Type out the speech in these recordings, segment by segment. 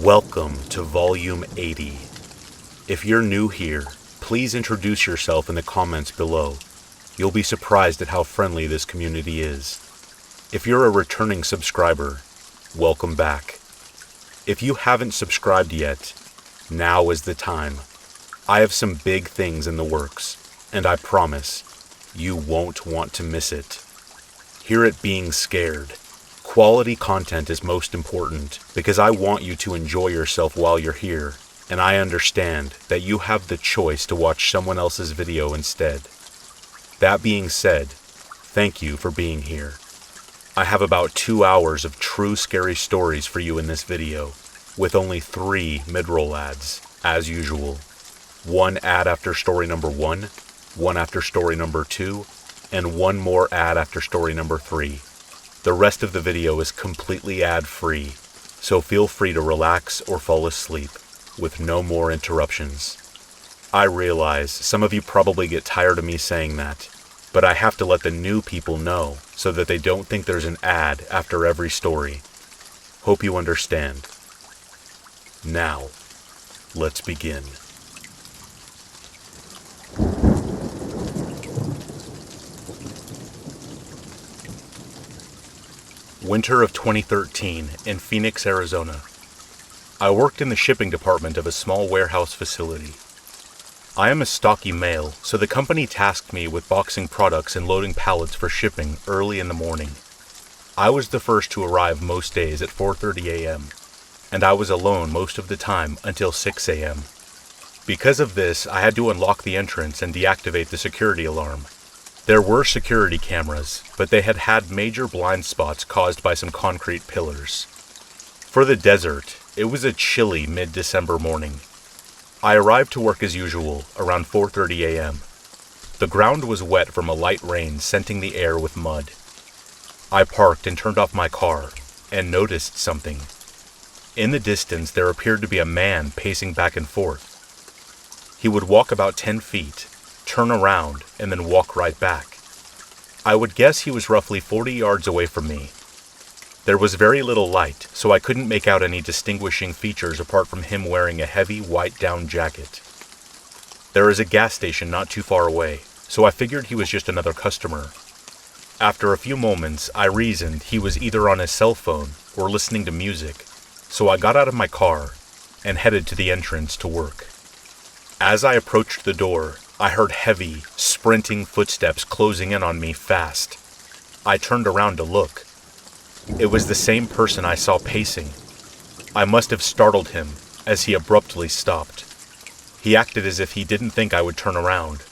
Welcome to Volume 80. If you're new here, please introduce yourself in the comments below. You'll be surprised at how friendly this community is. If you're a returning subscriber, welcome back. If you haven't subscribed yet, now is the time. I have some big things in the works, and I promise you won't want to miss it. Hear it being scared. Quality content is most important because I want you to enjoy yourself while you're here, and I understand that you have the choice to watch someone else's video instead. That being said, thank you for being here. I have about 2 hours of true scary stories for you in this video, with only 3 midroll ads, as usual. 1 ad after story number 1, 1 after story number 2, and 1 more ad after story number 3. The rest of the video is completely ad-free, so feel free to relax or fall asleep with no more interruptions. I realize some of you probably get tired of me saying that, but I have to let the new people know so that they don't think there's an ad after every story. Hope you understand. Now, let's begin. Winter of 2013 in Phoenix, Arizona. I worked in the shipping department of a small warehouse facility. I am a stocky male, so the company tasked me with boxing products and loading pallets for shipping early in the morning. I was the first to arrive most days at 4:30 a.m., and I was alone most of the time until 6 a.m. Because of this, I had to unlock the entrance and deactivate the security alarm. There were security cameras, but they had had major blind spots caused by some concrete pillars. For the desert, it was a chilly mid-December morning. I arrived to work as usual, around 4:30 a.m. The ground was wet from a light rain scenting the air with mud. I parked and turned off my car, and noticed something. In the distance, there appeared to be a man pacing back and forth. He would walk about 10 feet, turn around, and then walk right back. I would guess he was roughly 40 yards away from me. There was very little light, so I couldn't make out any distinguishing features apart from him wearing a heavy white down jacket. There is a gas station not too far away, so I figured he was just another customer. After a few moments, I reasoned he was either on his cell phone or listening to music, so I got out of my car and headed to the entrance to work. As I approached the door, I heard heavy, sprinting footsteps closing in on me fast. I turned around to look. It was the same person I saw pacing. I must have startled him, as he abruptly stopped. He acted as if he didn't think I would turn around.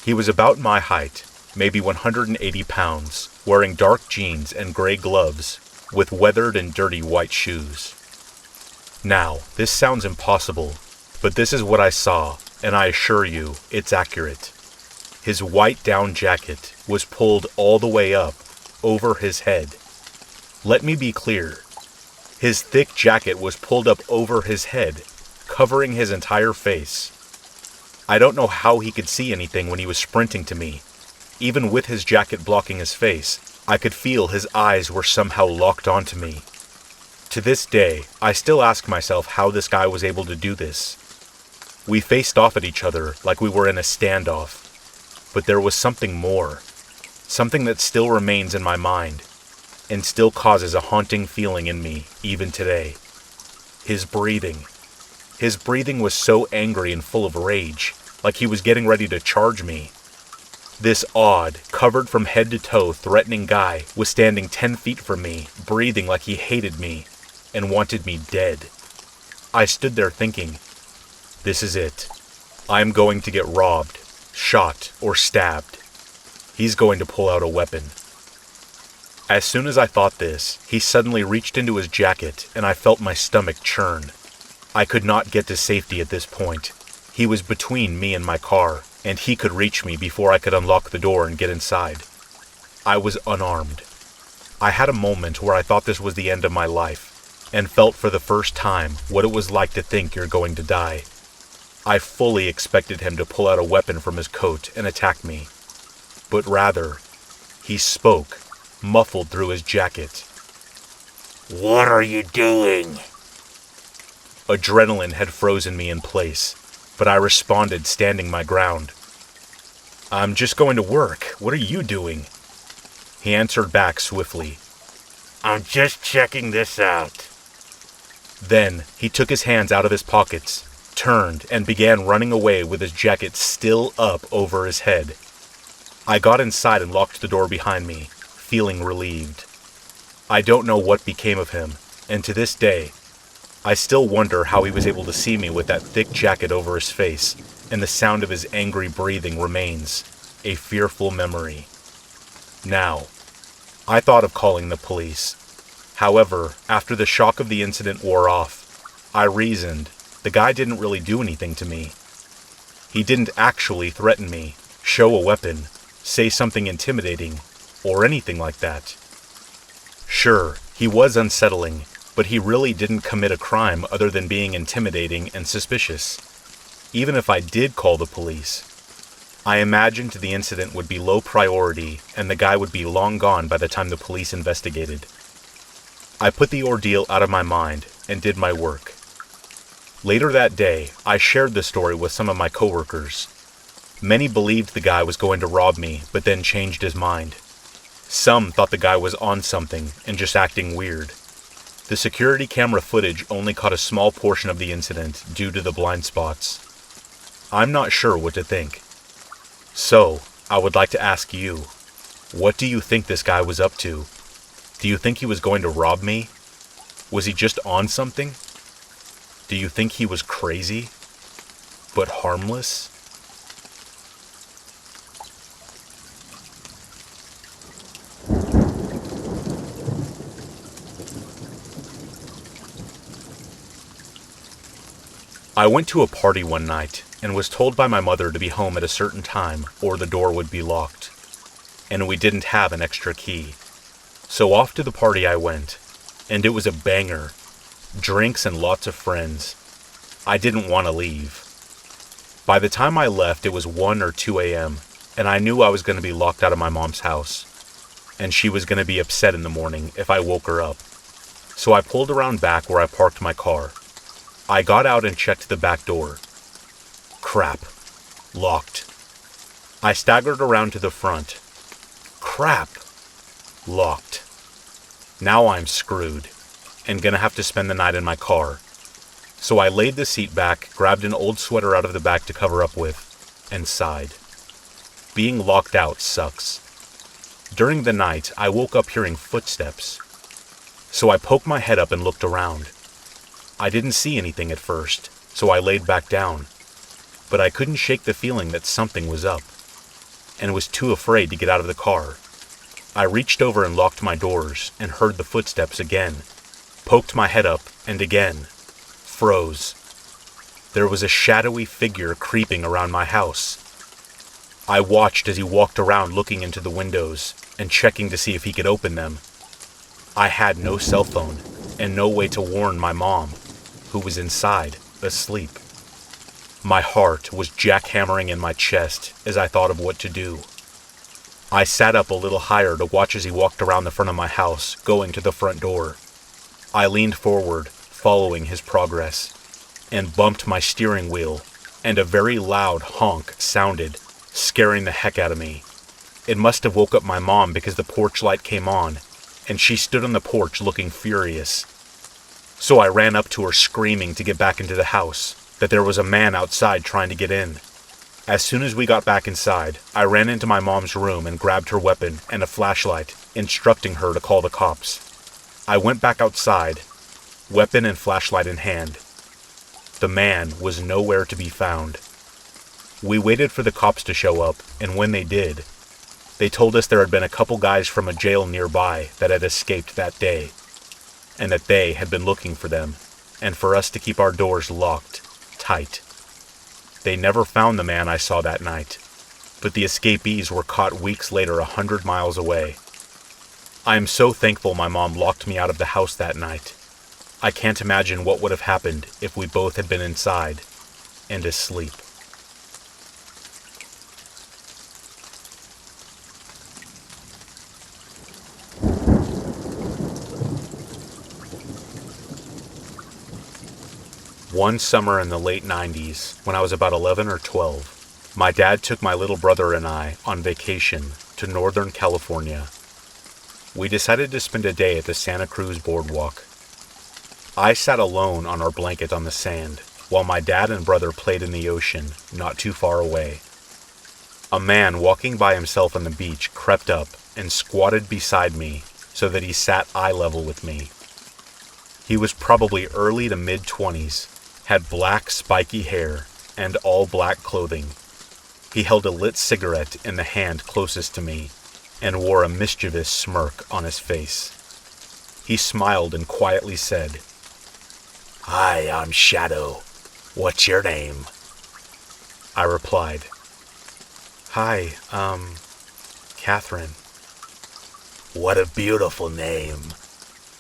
He was about my height, maybe 180 pounds, wearing dark jeans and gray gloves, with weathered and dirty white shoes. Now, this sounds impossible, but this is what I saw, and I assure you, it's accurate. His white down jacket was pulled all the way up, over his head. Let me be clear. His thick jacket was pulled up over his head, covering his entire face. I don't know how he could see anything when he was sprinting to me. Even with his jacket blocking his face, I could feel his eyes were somehow locked onto me. To this day, I still ask myself how this guy was able to do this. We faced off at each other like we were in a standoff. But there was something more. Something that still remains in my mind, and still causes a haunting feeling in me, even today. His breathing. His breathing was so angry and full of rage, like he was getting ready to charge me. This odd, covered from head to toe, threatening guy was standing 10 feet from me, breathing like he hated me, and wanted me dead. I stood there thinking, this is it. I'm going to get robbed, shot, or stabbed. He's going to pull out a weapon. As soon as I thought this, he suddenly reached into his jacket, and I felt my stomach churn. I could not get to safety at this point. He was between me and my car, and he could reach me before I could unlock the door and get inside. I was unarmed. I had a moment where I thought this was the end of my life, and felt for the first time what it was like to think you're going to die. I fully expected him to pull out a weapon from his coat and attack me. But rather, he spoke, muffled through his jacket. What are you doing? Adrenaline had frozen me in place, but I responded standing my ground. "I'm just going to work. What are you doing?" He answered back swiftly. "I'm just checking this out." Then he took his hands out of his pockets, turned, and began running away with his jacket still up over his head. I got inside and locked the door behind me, feeling relieved. I don't know what became of him, and to this day, I still wonder how he was able to see me with that thick jacket over his face, and the sound of his angry breathing remains a fearful memory. Now, I thought of calling the police. However, after the shock of the incident wore off, I reasoned the guy didn't really do anything to me. He didn't actually threaten me, show a weapon, say something intimidating, or anything like that. Sure, he was unsettling, but he really didn't commit a crime other than being intimidating and suspicious. Even if I did call the police, I imagined the incident would be low priority and the guy would be long gone by the time the police investigated. I put the ordeal out of my mind and did my work. Later that day, I shared the story with some of my coworkers. Many believed the guy was going to rob me, but then changed his mind. Some thought the guy was on something and just acting weird. The security camera footage only caught a small portion of the incident due to the blind spots. I'm not sure what to think. So, I would like to ask you, what do you think this guy was up to? Do you think he was going to rob me? Was he just on something? Do you think he was crazy, but harmless? I went to a party one night and was told by my mother to be home at a certain time or the door would be locked, and we didn't have an extra key. So off to the party I went, and it was a banger. Drinks and lots of friends. I didn't want to leave. By the time I left, it was 1 or 2 a.m., and I knew I was going to be locked out of my mom's house, and she was going to be upset in the morning if I woke her up. So I pulled around back where I parked my car. I got out and checked the back door. Crap. Locked. I staggered around to the front. Crap. Locked. Now I'm screwed, and gonna have to spend the night in my car. So I laid the seat back, grabbed an old sweater out of the back to cover up with, and sighed. Being locked out sucks. During the night, I woke up hearing footsteps. So I poked my head up and looked around. I didn't see anything at first, so I laid back down. But I couldn't shake the feeling that something was up, and was too afraid to get out of the car. I reached over and locked my doors, and heard the footsteps again. Poked my head up, and again. Froze. There was a shadowy figure creeping around my house. I watched as he walked around looking into the windows, and checking to see if he could open them. I had no cell phone, and no way to warn my mom, who was inside, asleep. My heart was jackhammering in my chest as I thought of what to do. I sat up a little higher to watch as he walked around the front of my house, going to the front door. I leaned forward, following his progress, and bumped my steering wheel, and a very loud honk sounded, scaring the heck out of me. It must have woke up my mom because the porch light came on, and she stood on the porch looking furious. So I ran up to her screaming to get back into the house, that there was a man outside trying to get in. As soon as we got back inside, I ran into my mom's room and grabbed her weapon and a flashlight, instructing her to call the cops. I went back outside, weapon and flashlight in hand. The man was nowhere to be found. We waited for the cops to show up, and when they did, they told us there had been a couple guys from a jail nearby that had escaped that day, and that they had been looking for them, and for us to keep our doors locked tight. They never found the man I saw that night, but the escapees were caught weeks later 100 miles away. I am so thankful my mom locked me out of the house that night. I can't imagine what would have happened if we both had been inside and asleep. One summer in the late 90s, when I was about 11 or 12, my dad took my little brother and I on vacation to Northern California. We decided to spend a day at the Santa Cruz boardwalk. I sat alone on our blanket on the sand, while my dad and brother played in the ocean not too far away. A man walking by himself on the beach crept up and squatted beside me so that he sat eye level with me. He was probably early to mid-20s, had black spiky hair, and all black clothing. He held a lit cigarette in the hand closest to me, and wore a mischievous smirk on his face. He smiled and quietly said, "Hi, I'm Shadow. What's your name?" I replied, "Hi, Catherine." "What a beautiful name.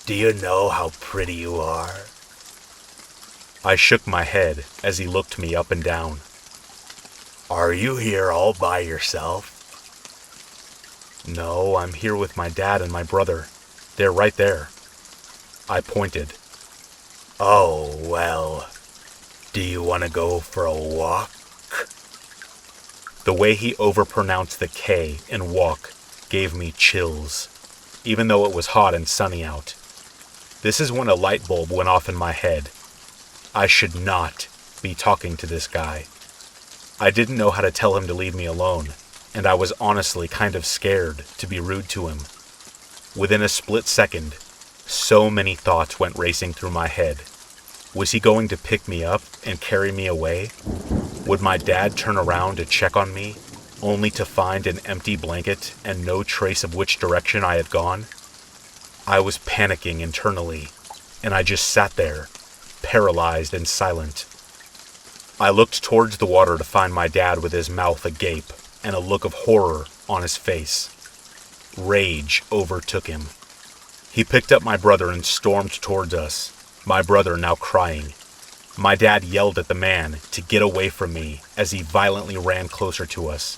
Do you know how pretty you are?" I shook my head as he looked me up and down. "Are you here all by yourself?" "No, I'm here with my dad and my brother. They're right there." I pointed. "Oh, well, do you want to go for a walk?" The way he overpronounced the K in walk gave me chills, even though it was hot and sunny out. This is when a light bulb went off in my head. I should not be talking to this guy. I didn't know how to tell him to leave me alone, and I was honestly kind of scared to be rude to him. Within a split second, so many thoughts went racing through my head. Was he going to pick me up and carry me away? Would my dad turn around to check on me, only to find an empty blanket and no trace of which direction I had gone? I was panicking internally, and I just sat there, paralyzed and silent. I looked towards the water to find my dad with his mouth agape and a look of horror on his face. Rage overtook him. He picked up my brother and stormed towards us, my brother now crying. My dad yelled at the man to get away from me as he violently ran closer to us.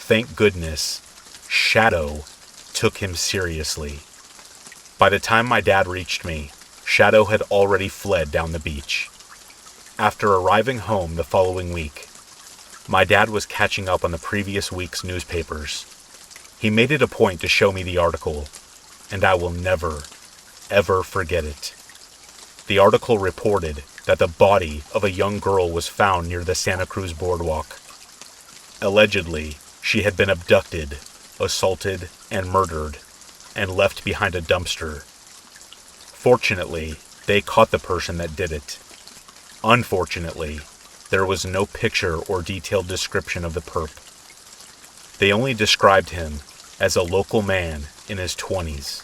Thank goodness, Shadow took him seriously. By the time my dad reached me, Shadow had already fled down the beach. After arriving home the following week, my dad was catching up on the previous week's newspapers. He made it a point to show me the article, and I will never, ever forget it. The article reported that the body of a young girl was found near the Santa Cruz boardwalk. Allegedly, she had been abducted, assaulted, and murdered, and left behind a dumpster. Fortunately, they caught the person that did it. Unfortunately, there was no picture or detailed description of the perp. They only described him as a local man in his 20s.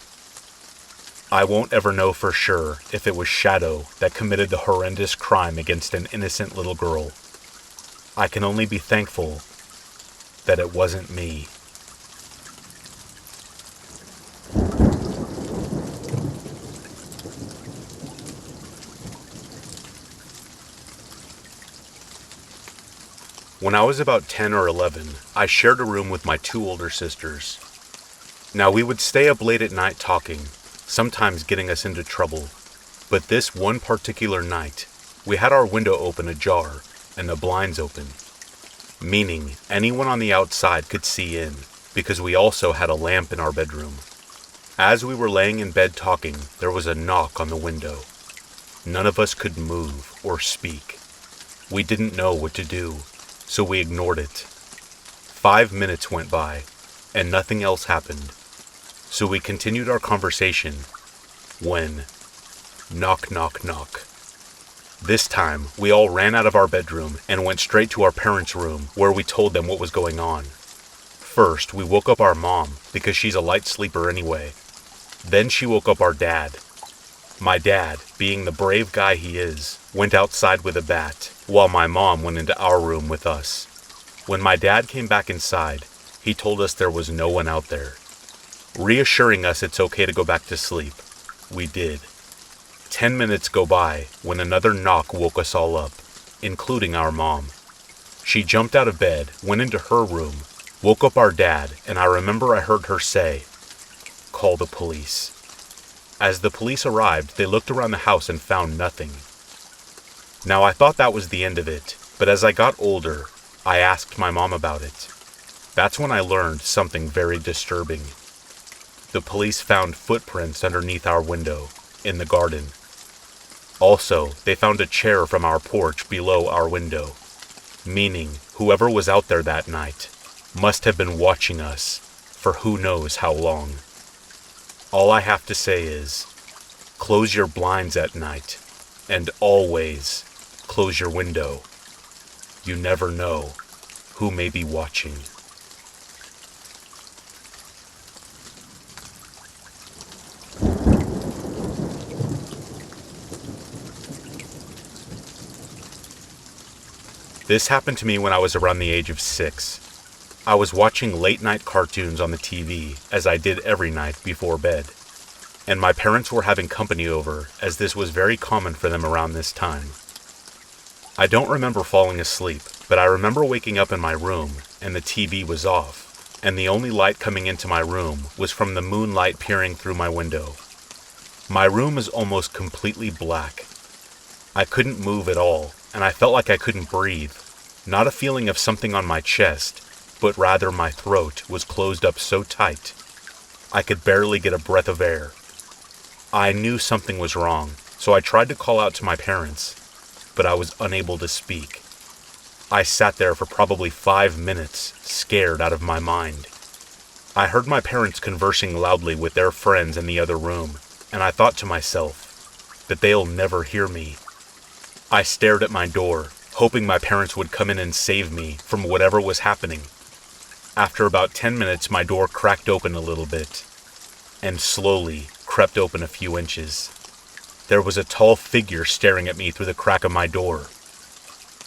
I won't ever know for sure if it was Shadow that committed the horrendous crime against an innocent little girl. I can only be thankful that it wasn't me. When I was about 10 or 11, I shared a room with my two older sisters. Now we would stay up late at night talking, sometimes getting us into trouble. But this one particular night, we had our window open ajar and the blinds open, meaning anyone on the outside could see in, because we also had a lamp in our bedroom. As we were laying in bed talking, there was a knock on the window. None of us could move or speak. We didn't know what to do, so we ignored it. 5 minutes went by, and nothing else happened. So we continued our conversation when, knock, knock, knock. This time, we all ran out of our bedroom and went straight to our parents' room, where we told them what was going on. First, we woke up our mom, because she's a light sleeper anyway. Then she woke up our dad. My dad, being the brave guy he is, went outside with a bat, while my mom went into our room with us. When my dad came back inside, he told us there was no one out there, reassuring us it's okay to go back to sleep. We did. 10 minutes go by when another knock woke us all up, including our mom. She jumped out of bed, went into her room, woke up our dad, and I remember I heard her say, "Call the police." As the police arrived, they looked around the house and found nothing. Now I thought that was the end of it, but as I got older, I asked my mom about it. That's when I learned something very disturbing. The police found footprints underneath our window, in the garden. Also, they found a chair from our porch below our window, meaning whoever was out there that night must have been watching us for who knows how long. All I have to say is, close your blinds at night, and always close your window. You never know who may be watching. This happened to me when I was around the age of 6. I was watching late-night cartoons on the TV, as I did every night before bed, and my parents were having company over, as this was very common for them around this time. I don't remember falling asleep, but I remember waking up in my room, and the TV was off, and the only light coming into my room was from the moonlight peering through my window. My room is almost completely black. I couldn't move at all, and I felt like I couldn't breathe. Not a feeling of something on my chest, but rather my throat was closed up so tight, I could barely get a breath of air. I knew something was wrong, so I tried to call out to my parents, but I was unable to speak. I sat there for probably 5 minutes, scared out of my mind. I heard my parents conversing loudly with their friends in the other room, and I thought to myself that they'll never hear me. I stared at my door, hoping my parents would come in and save me from whatever was happening. After about 10 minutes, my door cracked open a little bit, and slowly crept open a few inches. There was a tall figure staring at me through the crack of my door.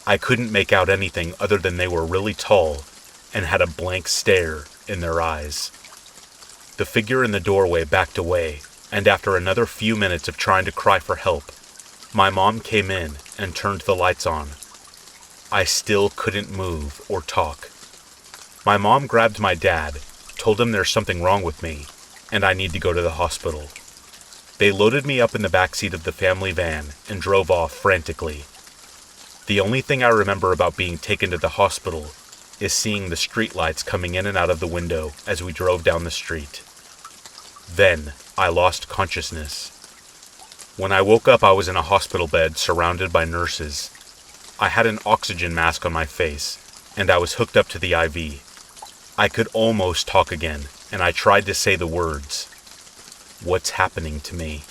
I couldn't make out anything other than they were really tall and had a blank stare in their eyes. The figure in the doorway backed away, and after another few minutes of trying to cry for help, my mom came in and turned the lights on. I still couldn't move or talk. My mom grabbed my dad, told him there's something wrong with me, and I need to go to the hospital. They loaded me up in the backseat of the family van and drove off frantically. The only thing I remember about being taken to the hospital is seeing the streetlights coming in and out of the window as we drove down the street. Then I lost consciousness. When I woke up, I was in a hospital bed surrounded by nurses. I had an oxygen mask on my face, and I was hooked up to the IV. I could almost talk again, and I tried to say the words, "What's happening to me?"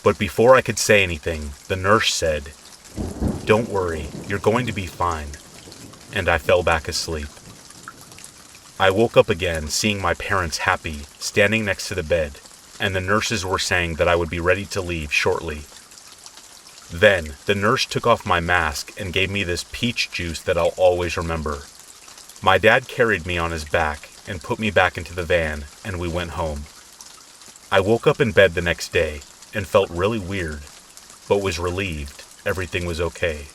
But before I could say anything, the nurse said, "Don't worry, you're going to be fine," and I fell back asleep. I woke up again, seeing my parents happy, standing next to the bed, and the nurses were saying that I would be ready to leave shortly. Then, the nurse took off my mask and gave me this peach juice that I'll always remember. My dad carried me on his back and put me back into the van, and we went home. I woke up in bed the next day and felt really weird, but was relieved everything was okay.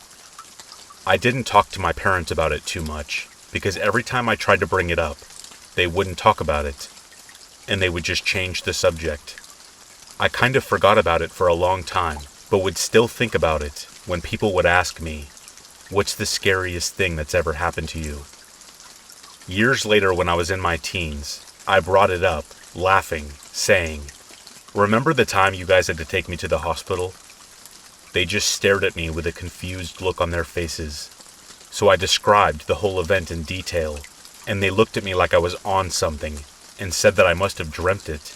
I didn't talk to my parents about it too much, because every time I tried to bring it up, they wouldn't talk about it, and they would just change the subject. I kind of forgot about it for a long time, but would still think about it when people would ask me, "What's the scariest thing that's ever happened to you?" Years later, when I was in my teens, I brought it up, laughing, saying, "Remember the time you guys had to take me to the hospital?" They just stared at me with a confused look on their faces. So I described the whole event in detail, and they looked at me like I was on something, and said that I must have dreamt it.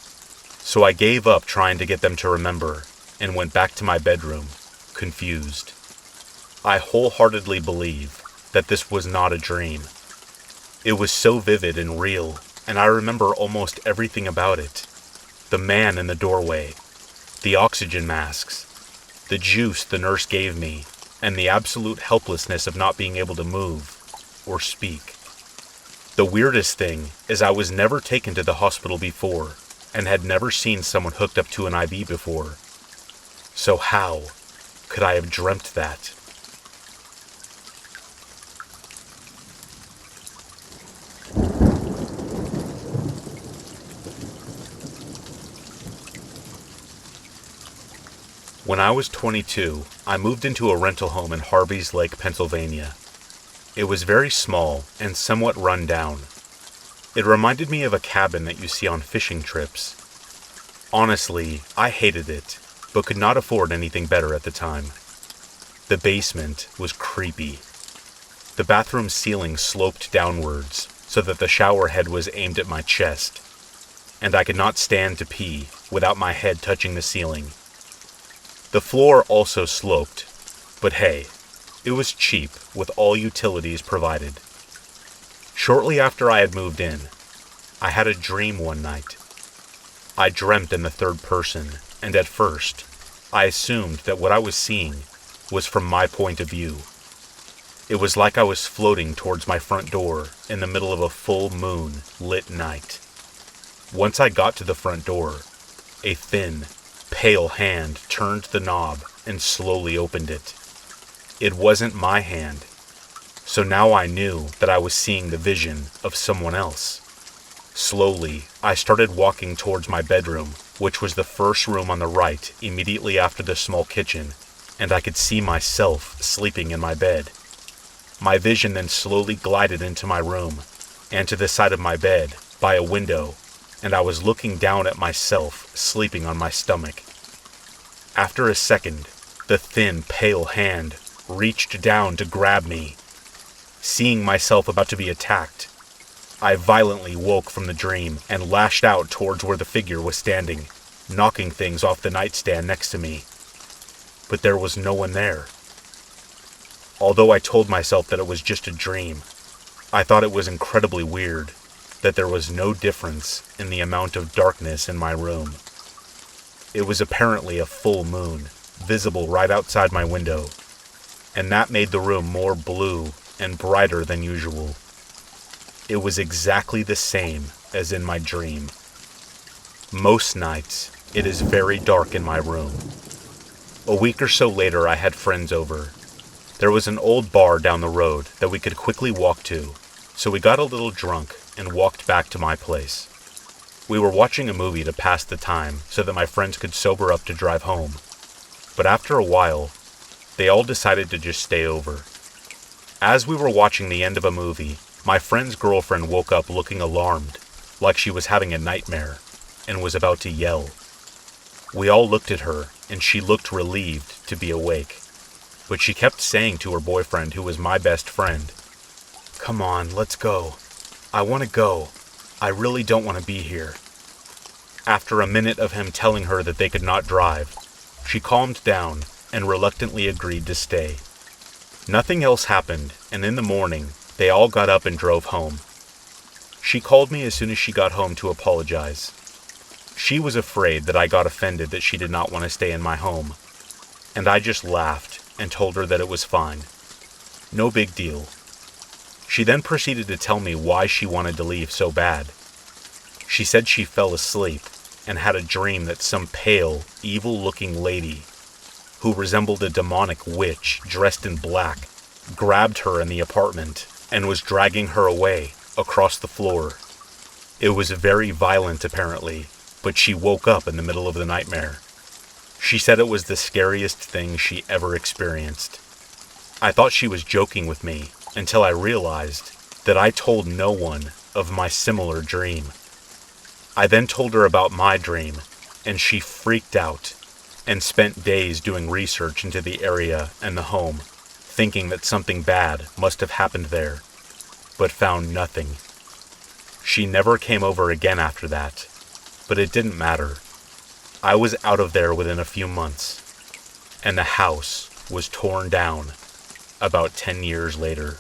So I gave up trying to get them to remember, and went back to my bedroom, confused. I wholeheartedly believe that this was not a dream. It was so vivid and real, and I remember almost everything about it. The man in the doorway, the oxygen masks, the juice the nurse gave me, and the absolute helplessness of not being able to move or speak. The weirdest thing is I was never taken to the hospital before, and had never seen someone hooked up to an IV before. So how could I have dreamt that? When I was 22, I moved into a rental home in Harveys Lake, Pennsylvania. It was very small and somewhat run down. It reminded me of a cabin that you see on fishing trips. Honestly, I hated it, but could not afford anything better at the time. The basement was creepy. The bathroom ceiling sloped downwards so that the shower head was aimed at my chest, and I could not stand to pee without my head touching the ceiling. The floor also sloped, but hey, it was cheap with all utilities provided. Shortly after I had moved in, I had a dream one night. I dreamt in the third person, and at first, I assumed that what I was seeing was from my point of view. It was like I was floating towards my front door in the middle of a full moon lit night. Once I got to the front door, a thin, pale hand turned the knob and slowly opened it. It wasn't my hand, so now I knew that I was seeing the vision of someone else. Slowly, I started walking towards my bedroom, which was the first room on the right immediately after the small kitchen, and I could see myself sleeping in my bed. My vision then slowly glided into my room and to the side of my bed by a window, and I was looking down at myself sleeping on my stomach. After a second, the thin, pale hand reached down to grab me. Seeing myself about to be attacked, I violently woke from the dream and lashed out towards where the figure was standing, knocking things off the nightstand next to me. But there was no one there. Although I told myself that it was just a dream, I thought it was incredibly weird that there was no difference in the amount of darkness in my room. It was apparently a full moon, visible right outside my window, and that made the room more blue and brighter than usual. It was exactly the same as in my dream. Most nights, it is very dark in my room. A week or so later, I had friends over. There was an old bar down the road that we could quickly walk to, so we got a little drunk and walked back to my place. We were watching a movie to pass the time so that my friends could sober up to drive home. But after a while, they all decided to just stay over. As we were watching the end of a movie, my friend's girlfriend woke up looking alarmed, like she was having a nightmare, and was about to yell. We all looked at her, and she looked relieved to be awake. But she kept saying to her boyfriend, who was my best friend, "Come on, let's go. I want to go. I really don't want to be here." After a minute of him telling her that they could not drive, she calmed down and reluctantly agreed to stay. Nothing else happened, and in the morning, they all got up and drove home. She called me as soon as she got home to apologize. She was afraid that I got offended that she did not want to stay in my home, and I just laughed and told her that it was fine. No big deal. She then proceeded to tell me why she wanted to leave so bad. She said she fell asleep and had a dream that some pale, evil-looking lady, who resembled a demonic witch dressed in black, grabbed her in the apartment and was dragging her away across the floor. It was very violent apparently, but she woke up in the middle of the nightmare. She said it was the scariest thing she ever experienced. I thought she was joking with me until I realized that I told no one of my similar dream. I then told her about my dream, and she freaked out and spent days doing research into the area and the home, thinking that something bad must have happened there, but found nothing. She never came over again after that, but it didn't matter. I was out of there within a few months, and the house was torn down about 10 years later.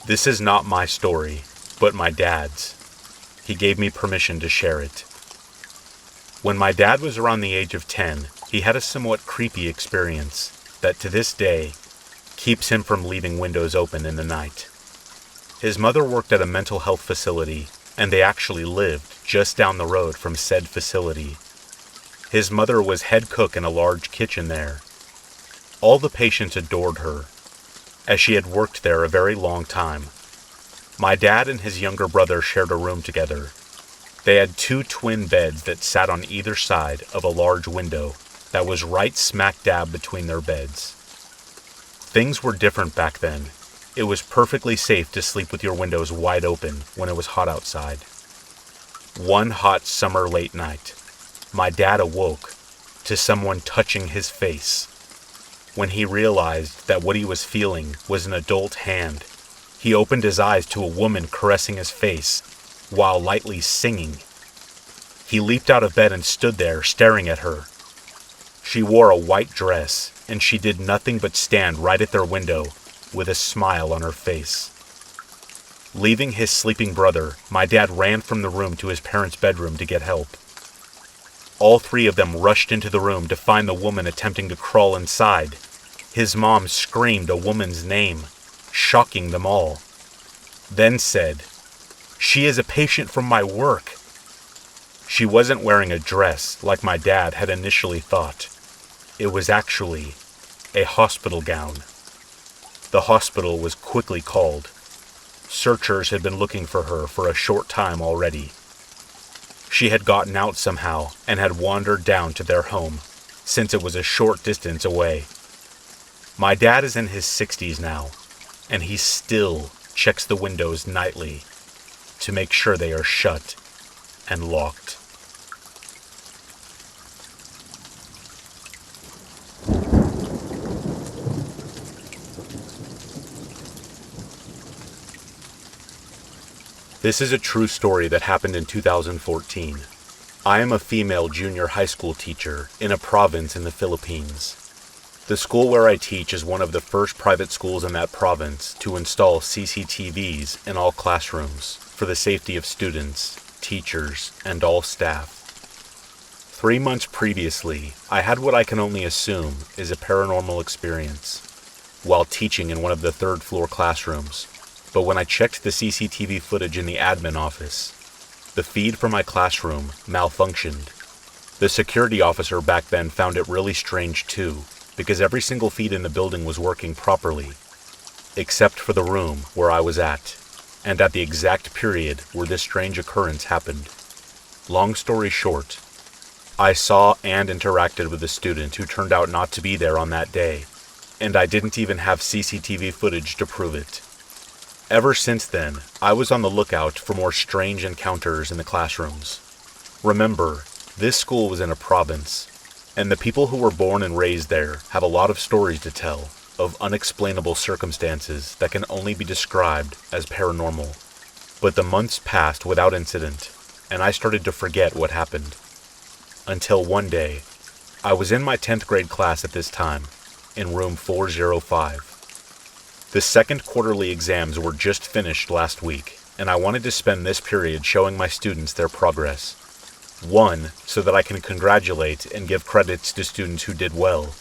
This is not my story, but my dad's. He gave me permission to share it. When my dad was around the age of 10, he had a somewhat creepy experience that to this day keeps him from leaving windows open in the night. His mother worked at a mental health facility, and they actually lived just down the road from said facility. His mother was head cook in a large kitchen there. All the patients adored her, as she had worked there a very long time. My dad and his younger brother shared a room together. They had 2 twin beds that sat on either side of a large window that was right smack dab between their beds. Things were different back then. It was perfectly safe to sleep with your windows wide open when it was hot outside. One hot summer late night, my dad awoke to someone touching his face. When he realized that what he was feeling was an adult hand, he opened his eyes to a woman caressing his face while lightly singing. He leaped out of bed and stood there staring at her. She wore a white dress, and she did nothing but stand right at their window with a smile on her face. Leaving his sleeping brother, my dad ran from the room to his parents' bedroom to get help. All 3 of them rushed into the room to find the woman attempting to crawl inside. His mom screamed a woman's name, shocking them all. Then said, "She is a patient from my work." She wasn't wearing a dress like my dad had initially thought. It was actually a hospital gown. The hospital was quickly called. Searchers had been looking for her for a short time already. She had gotten out somehow and had wandered down to their home, since it was a short distance away. My dad is in his 60s now, and he still checks the windows nightly to make sure they are shut and locked. This is a true story that happened in 2014. I am a female junior high school teacher in a province in the Philippines. The school where I teach is one of the first private schools in that province to install CCTVs in all classrooms for the safety of students, teachers, and all staff. 3 months previously, I had what I can only assume is a paranormal experience while teaching in one of the 3rd floor classrooms. But when I checked the CCTV footage in the admin office, the feed from my classroom malfunctioned. The security officer back then found it really strange too, because every single feed in the building was working properly, except for the room where I was at, and at the exact period where this strange occurrence happened. Long story short, I saw and interacted with a student who turned out not to be there on that day, and I didn't even have CCTV footage to prove it. Ever since then, I was on the lookout for more strange encounters in the classrooms. Remember, this school was in a province, and the people who were born and raised there have a lot of stories to tell of unexplainable circumstances that can only be described as paranormal. But the months passed without incident, and I started to forget what happened. Until one day, I was in my 10th grade class at this time, in room 405. The 2nd quarterly exams were just finished last week, and I wanted to spend this period showing my students their progress. 1, so that I can congratulate and give credits to students who did well,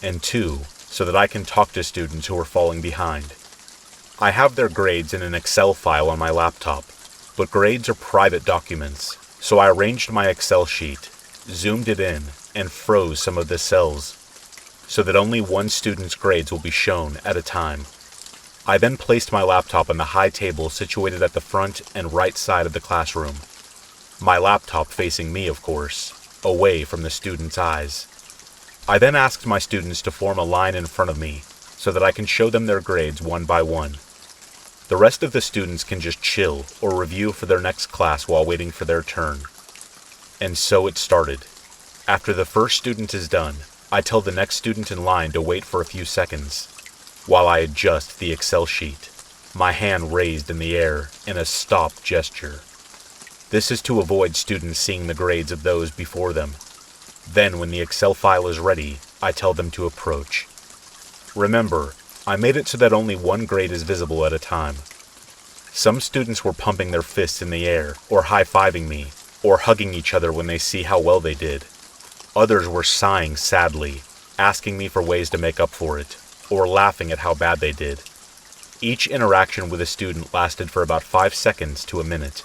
and 2, so that I can talk to students who are falling behind. I have their grades in an Excel file on my laptop, but grades are private documents, so I arranged my Excel sheet, zoomed it in, and froze some of the cells, so that only one student's grades will be shown at a time. I then placed my laptop on the high table situated at the front and right side of the classroom. My laptop facing me, of course, away from the students' eyes. I then asked my students to form a line in front of me so that I can show them their grades one by one. The rest of the students can just chill or review for their next class while waiting for their turn. And so it started. After the first student is done, I tell the next student in line to wait for a few seconds, while I adjust the Excel sheet, my hand raised in the air in a stop gesture. This is to avoid students seeing the grades of those before them. Then, when the Excel file is ready, I tell them to approach. Remember, I made it so that only one grade is visible at a time. Some students were pumping their fists in the air, or high-fiving me, or hugging each other when they see how well they did. Others were sighing sadly, asking me for ways to make up for it, or laughing at how bad they did. Each interaction with a student lasted for about 5 seconds to a minute.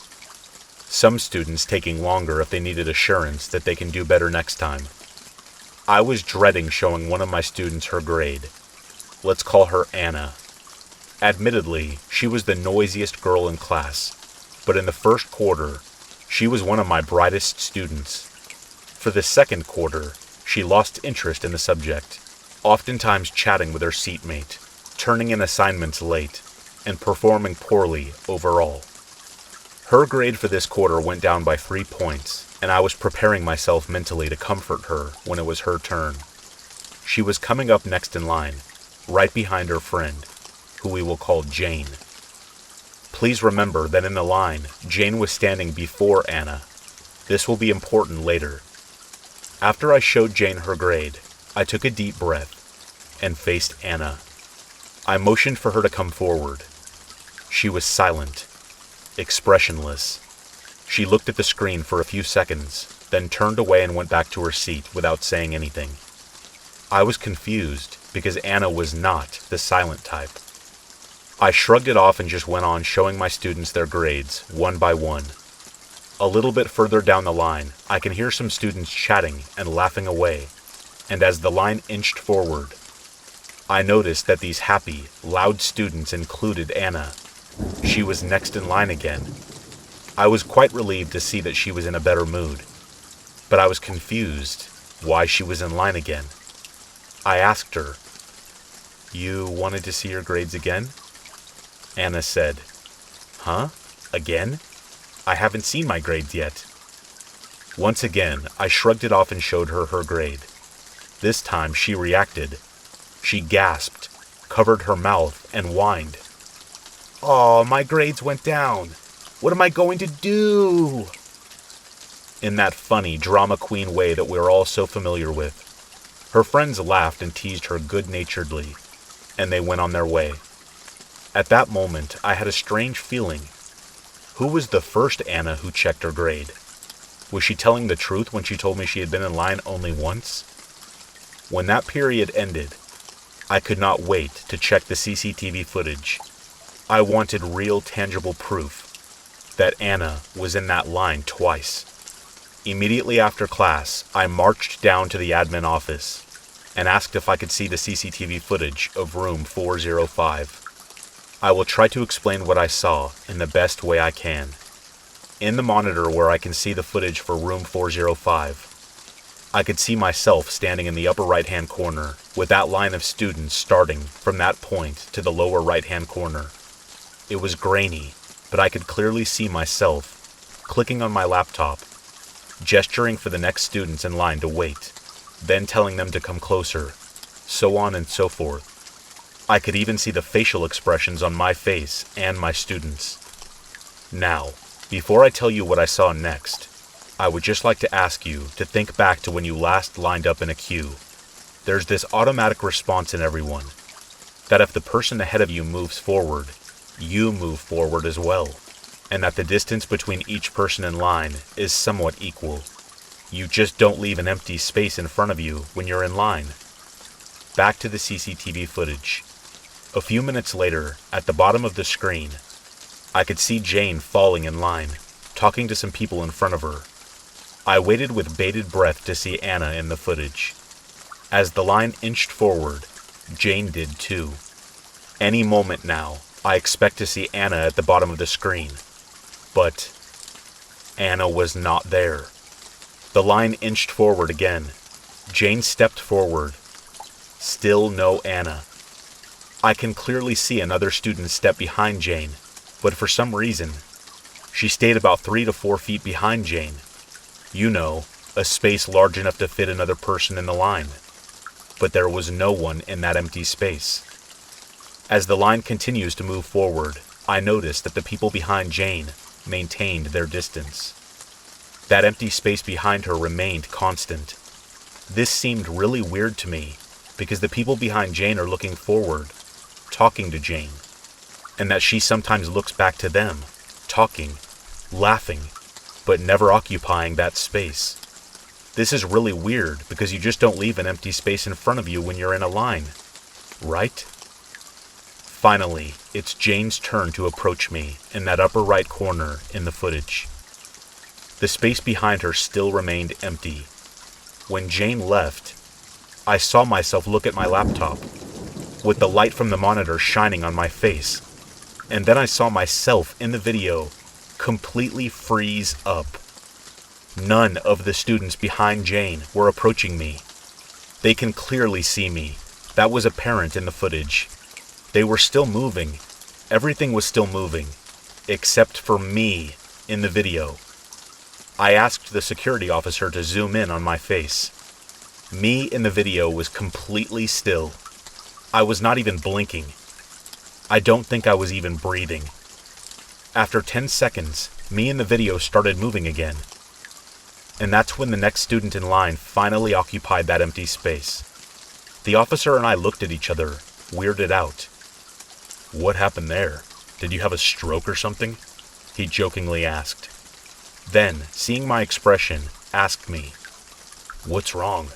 Some students taking longer if they needed assurance that they can do better next time. I was dreading showing one of my students her grade. Let's call her Anna. Admittedly, she was the noisiest girl in class, but in the first quarter, she was one of my brightest students. For the second quarter, she lost interest in the subject, oftentimes chatting with her seatmate, turning in assignments late, and performing poorly overall. Her grade for this quarter went down by 3 points, and I was preparing myself mentally to comfort her when it was her turn. She was coming up next in line, right behind her friend, who we will call Jane. Please remember that in the line, Jane was standing before Anna. This will be important later. After I showed Jane her grade, I took a deep breath and faced Anna. I motioned for her to come forward. She was silent, expressionless. She looked at the screen for a few seconds, then turned away and went back to her seat without saying anything. I was confused because Anna was not the silent type. I shrugged it off and just went on showing my students their grades, one by one. A little bit further down the line, I can hear some students chatting and laughing away, and as the line inched forward, I noticed that these happy, loud students included Anna. She was next in line again. I was quite relieved to see that she was in a better mood, but I was confused why she was in line again. I asked her, "You wanted to see your grades again?" Anna said, "Huh? Again? I haven't seen my grades yet." Once again, I shrugged it off and showed her her grade. This time she reacted. She gasped, covered her mouth, and whined. "Oh, my grades went down. What am I going to do?" In that funny, drama queen way that we're all so familiar with. Her friends laughed and teased her good-naturedly, and they went on their way. At that moment, I had a strange feeling. Who was the first Anna who checked her grade? Was she telling the truth when she told me she had been in line only once? When that period ended, I could not wait to check the CCTV footage. I wanted real tangible proof that Anna was in that line twice. Immediately after class, I marched down to the admin office and asked if I could see the CCTV footage of room 405. I will try to explain what I saw in the best way I can. In the monitor where I can see the footage for room 405, I could see myself standing in the upper right-hand corner with that line of students starting from that point to the lower right-hand corner. It was grainy, but I could clearly see myself clicking on my laptop, gesturing for the next students in line to wait, then telling them to come closer, so on and so forth. I could even see the facial expressions on my face and my students. Now, before I tell you what I saw next, I would just like to ask you to think back to when you last lined up in a queue. There's this automatic response in everyone, that if the person ahead of you moves forward, you move forward as well, and that the distance between each person in line is somewhat equal. You just don't leave an empty space in front of you when you're in line. Back to the CCTV footage. A few minutes later, at the bottom of the screen, I could see Jane falling in line, talking to some people in front of her. I waited with bated breath to see Anna in the footage. As the line inched forward, Jane did too. Any moment now, I expect to see Anna at the bottom of the screen. But Anna was not there. The line inched forward again. Jane stepped forward. Still no Anna. I can clearly see another student step behind Jane, but for some reason, she stayed about 3 to 4 feet behind Jane. You know, a space large enough to fit another person in the line. But there was no one in that empty space. As the line continues to move forward, I noticed that the people behind Jane maintained their distance. That empty space behind her remained constant. This seemed really weird to me, because the people behind Jane are looking forward, talking to Jane, and that she sometimes looks back to them, talking, laughing, but never occupying that space. This is really weird because you just don't leave an empty space in front of you when you're in a line, right? Finally, it's Jane's turn to approach me in that upper right corner in the footage. The space behind her still remained empty. When Jane left, I saw myself look at my laptop. with the light from the monitor shining on my face. And then I saw myself in the video completely freeze up. None of the students behind Jane were approaching me. They can clearly see me. That was apparent in the footage. They were still moving. Everything was still moving, except for me in the video. I asked the security officer to zoom in on my face. Me in the video was completely still. I was not even blinking. I don't think I was even breathing. After 10 seconds, me in the video started moving again. And that's when the next student in line finally occupied that empty space. The officer and I looked at each other, weirded out. "What happened there? Did you have a stroke or something?" he jokingly asked. Then, seeing my expression, asked me, "What's wrong?"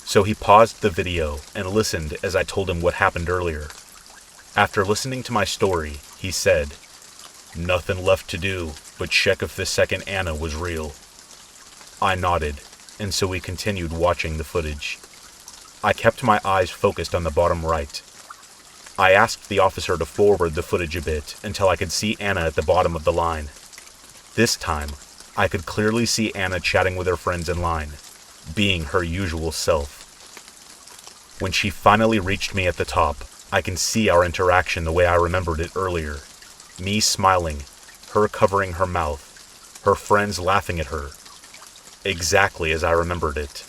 So he paused the video and listened as I told him what happened earlier. After listening to my story, he said, "Nothing left to do but check if the second Anna was real." I nodded, and so we continued watching the footage. I kept my eyes focused on the bottom right. I asked the officer to forward the footage a bit until I could see Anna at the bottom of the line. This time, I could clearly see Anna chatting with her friends in line, being her usual self. When she finally reached me at the top, I can see our interaction the way I remembered it earlier. Me smiling, her covering her mouth, her friends laughing at her. Exactly as I remembered it.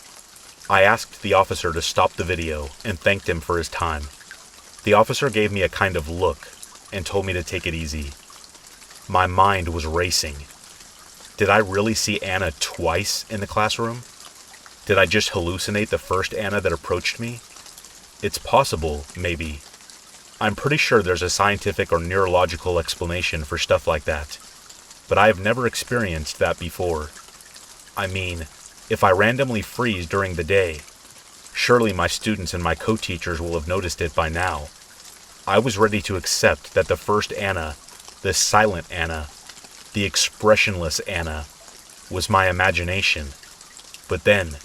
I asked the officer to stop the video and thanked him for his time. The officer gave me a kind of look and told me to take it easy. My mind was racing. Did I really see Anna twice in the classroom? Did I just hallucinate the first Anna that approached me? It's possible, maybe. I'm pretty sure there's a scientific or neurological explanation for stuff like that, but I have never experienced that before. I mean, if I randomly freeze during the day, surely my students and my co-teachers will have noticed it by now. I was ready to accept that the first Anna, the silent Anna, the expressionless Anna, was my imagination. But then,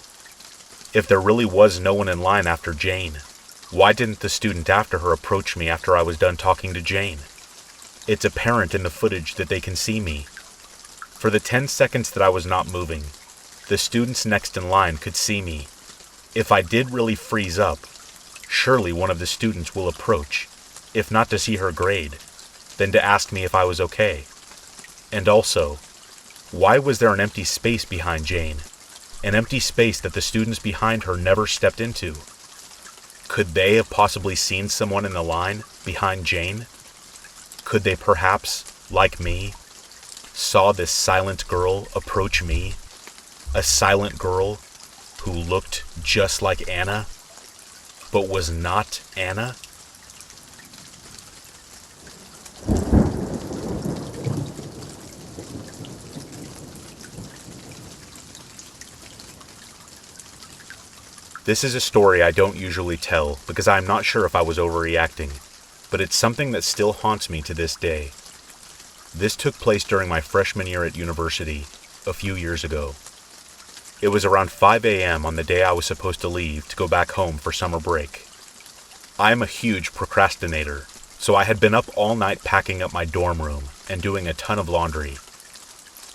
if there really was no one in line after Jane, why didn't the student after her approach me after I was done talking to Jane? It's apparent in the footage that they can see me. For the 10 seconds that I was not moving, the students next in line could see me. If I did really freeze up, surely one of the students will approach, if not to see her grade, then to ask me if I was okay. And also, why was there an empty space behind Jane? An empty space that the students behind her never stepped into? Could they have possibly seen someone in the line behind Jane? Could they perhaps, like me, saw this silent girl approach me? A silent girl who looked just like Anna, but was not Anna? This is a story I don't usually tell because I am not sure if I was overreacting, but it's something that still haunts me to this day. This took place during my freshman year at university, a few years ago. It was around 5 a.m. on the day I was supposed to leave to go back home for summer break. I am a huge procrastinator, so I had been up all night packing up my dorm room and doing a ton of laundry.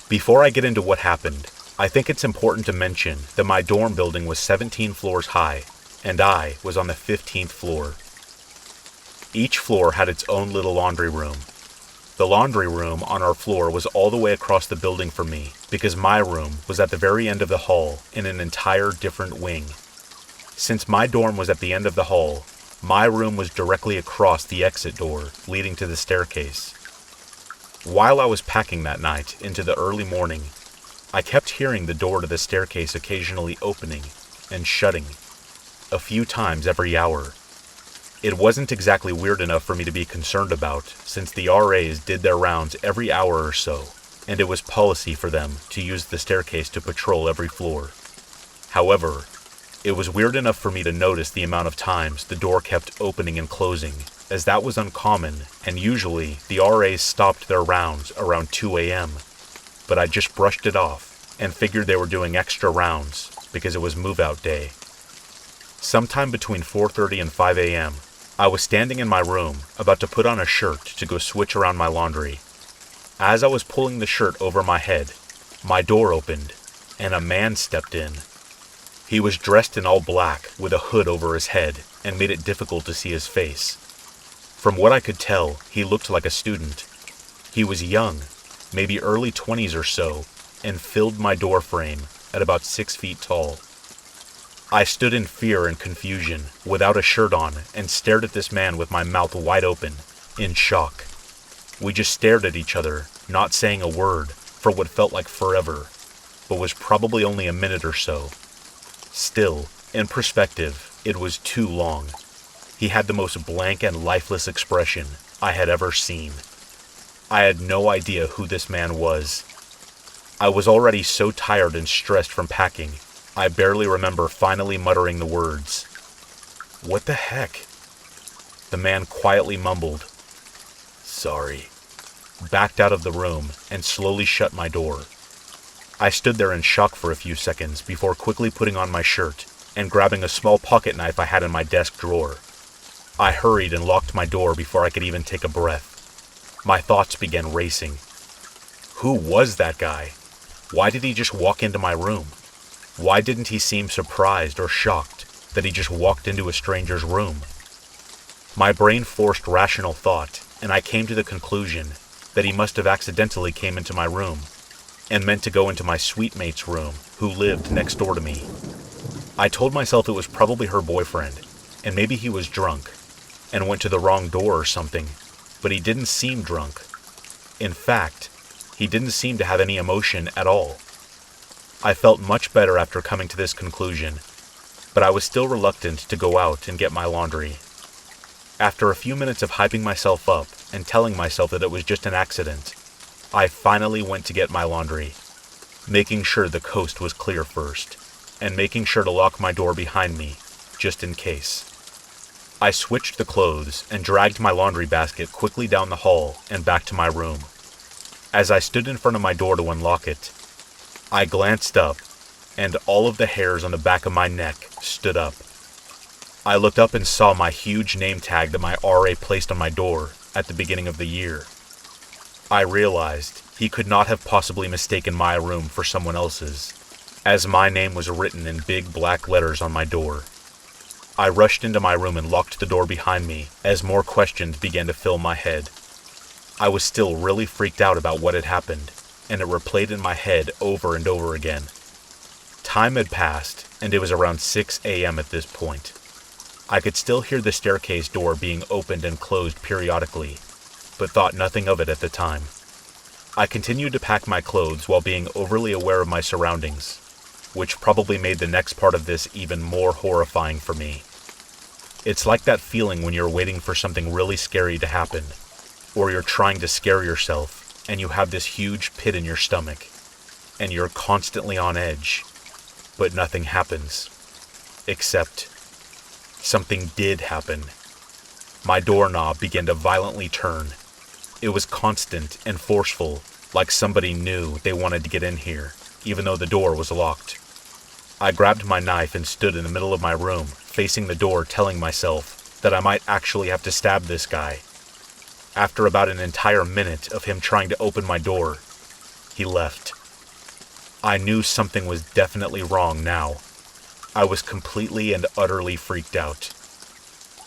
Before I get into what happened, I think it's important to mention that my dorm building was 17 floors high, and I was on the 15th floor. Each floor had its own little laundry room. The laundry room on our floor was all the way across the building from me because my room was at the very end of the hall in an entire different wing. Since my dorm was at the end of the hall, my room was directly across the exit door leading to the staircase. While I was packing that night into the early morning, I kept hearing the door to the staircase occasionally opening and shutting, a few times every hour. It wasn't exactly weird enough for me to be concerned about, since the RAs did their rounds every hour or so, and it was policy for them to use the staircase to patrol every floor. However, it was weird enough for me to notice the amount of times the door kept opening and closing, as that was uncommon, and usually the RAs stopped their rounds around 2 a.m., but I just brushed it off and figured they were doing extra rounds because it was move-out day. Sometime between 4:30 and 5 a.m., I was standing in my room, about to put on a shirt to go switch around my laundry. As I was pulling the shirt over my head, my door opened, and a man stepped in. He was dressed in all black with a hood over his head and made it difficult to see his face. From what I could tell, he looked like a student. He was young, maybe early 20s or so, and filled my door frame at about 6 feet tall. I stood in fear and confusion, without a shirt on, and stared at this man with my mouth wide open, in shock. We just stared at each other, not saying a word, for what felt like forever, but was probably only a minute or so. Still, in perspective, it was too long. He had the most blank and lifeless expression I had ever seen. I had no idea who this man was. I was already so tired and stressed from packing, I barely remember finally muttering the words. "What the heck?" The man quietly mumbled, "Sorry," backed out of the room, and slowly shut my door. I stood there in shock for a few seconds before quickly putting on my shirt and grabbing a small pocket knife I had in my desk drawer. I hurried and locked my door before I could even take a breath. My thoughts began racing. Who was that guy? Why did he just walk into my room? Why didn't he seem surprised or shocked that he just walked into a stranger's room? My brain forced rational thought, and I came to the conclusion that he must have accidentally came into my room and meant to go into my suite mate's room, who lived next door to me. I told myself it was probably her boyfriend, and maybe he was drunk and went to the wrong door or something, but he didn't seem drunk. In fact, he didn't seem to have any emotion at all. I felt much better after coming to this conclusion, but I was still reluctant to go out and get my laundry. After a few minutes of hyping myself up and telling myself that it was just an accident, I finally went to get my laundry, making sure the coast was clear first, and making sure to lock my door behind me, just in case. I switched the clothes and dragged my laundry basket quickly down the hall and back to my room. As I stood in front of my door to unlock it, I glanced up, and all of the hairs on the back of my neck stood up. I looked up and saw my huge name tag that my RA placed on my door at the beginning of the year. I realized he could not have possibly mistaken my room for someone else's, as my name was written in big black letters on my door. I rushed into my room and locked the door behind me as more questions began to fill my head. I was still really freaked out about what had happened, and it replayed in my head over and over again. Time had passed, and it was around 6 a.m. at this point. I could still hear the staircase door being opened and closed periodically, but thought nothing of it at the time. I continued to pack my clothes while being overly aware of my surroundings, which probably made the next part of this even more horrifying for me. It's like that feeling when you're waiting for something really scary to happen, or you're trying to scare yourself, and you have this huge pit in your stomach, and you're constantly on edge, but nothing happens. Except, something did happen. My doorknob began to violently turn. It was constant and forceful, like somebody knew they wanted to get in here, even though the door was locked. I grabbed my knife and stood in the middle of my room, facing the door, telling myself that I might actually have to stab this guy. After about an entire minute of him trying to open my door, he left. I knew something was definitely wrong now. I was completely and utterly freaked out.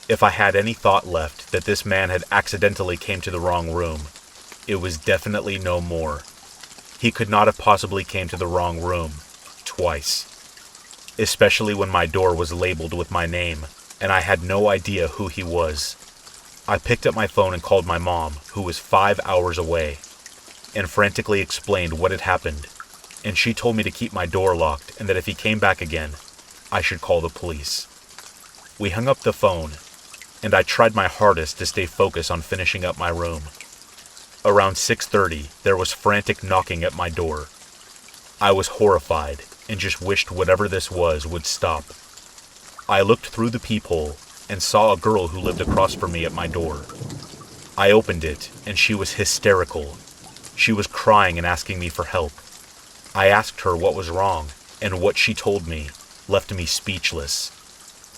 If I had any thought left that this man had accidentally came to the wrong room, it was definitely no more. He could not have possibly came to the wrong room twice. Especially when my door was labeled with my name, and I had no idea who he was. I picked up my phone and called my mom, who was 5 hours away, and frantically explained what had happened, and she told me to keep my door locked and that if he came back again, I should call the police. We hung up the phone, and I tried my hardest to stay focused on finishing up my room. Around 6:30, there was frantic knocking at my door. I was horrified and just wished whatever this was would stop. I looked through the peephole and saw a girl who lived across from me at my door. I opened it, and she was hysterical. She was crying and asking me for help. I asked her what was wrong, and what she told me left me speechless.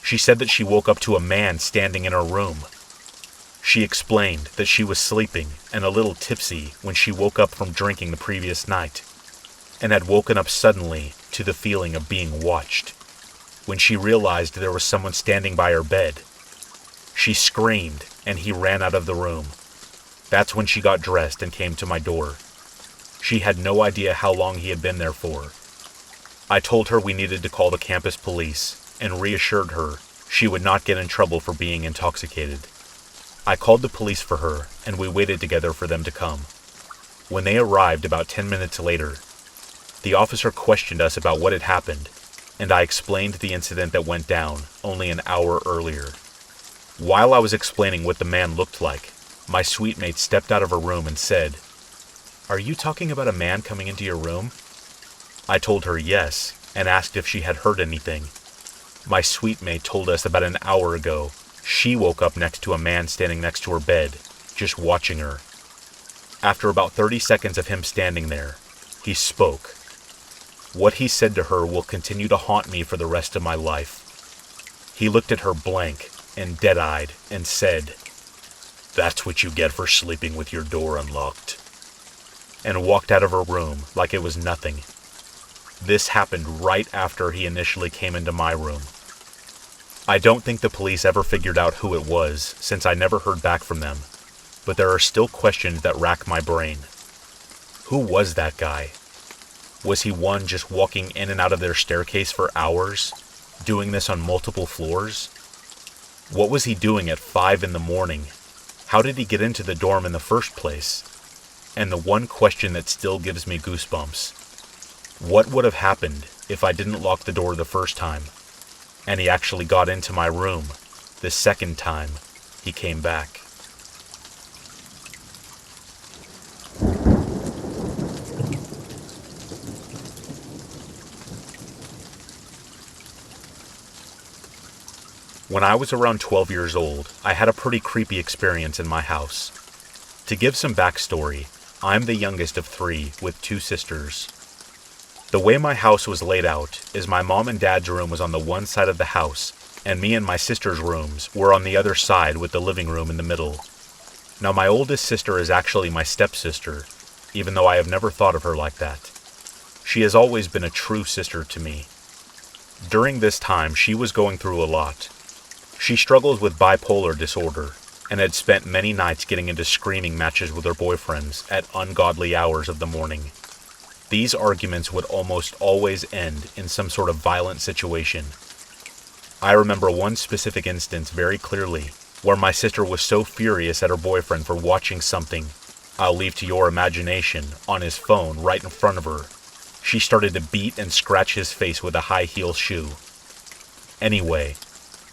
She said that she woke up to a man standing in her room. She explained that she was sleeping and a little tipsy when she woke up from drinking the previous night, and had woken up suddenly to the feeling of being watched. When she realized there was someone standing by her bed, she screamed and he ran out of the room. That's when she got dressed and came to my door. She had no idea how long he had been there for. I told her we needed to call the campus police and reassured her she would not get in trouble for being intoxicated. I called the police for her, and we waited together for them to come. When they arrived about 10 minutes later, the officer questioned us about what had happened, and I explained the incident that went down only an hour earlier. While I was explaining what the man looked like, my suite mate stepped out of her room and said, "Are you talking about a man coming into your room?" I told her yes, and asked if she had heard anything. My suite mate told us about an hour ago, she woke up next to a man standing next to her bed, just watching her. After about 30 seconds of him standing there, he spoke. What he said to her will continue to haunt me for the rest of my life. He looked at her blank and dead-eyed and said, "That's what you get for sleeping with your door unlocked," and walked out of her room like it was nothing. This happened right after he initially came into my room. I don't think the police ever figured out who it was, since I never heard back from them, but there are still questions that rack my brain. Who was that guy? Was he one just walking in and out of their staircase for hours, doing this on multiple floors? What was he doing at 5 in the morning? How did he get into the dorm in the first place? And the one question that still gives me goosebumps: what would have happened if I didn't lock the door the first time, and he actually got into my room the second time he came back? When I was around 12 years old, I had a pretty creepy experience in my house. To give some backstory, I'm the youngest of 3 with 2 sisters. The way my house was laid out is my mom and dad's room was on the one side of the house, and me and my sister's rooms were on the other side with the living room in the middle. Now my oldest sister is actually my stepsister, even though I have never thought of her like that. She has always been a true sister to me. During this time, she was going through a lot. She struggles with bipolar disorder, and had spent many nights getting into screaming matches with her boyfriends at ungodly hours of the morning. These arguments would almost always end in some sort of violent situation. I remember one specific instance very clearly, where my sister was so furious at her boyfriend for watching something, I'll leave to your imagination, on his phone right in front of her. She started to beat and scratch his face with a high-heel shoe. Anyway,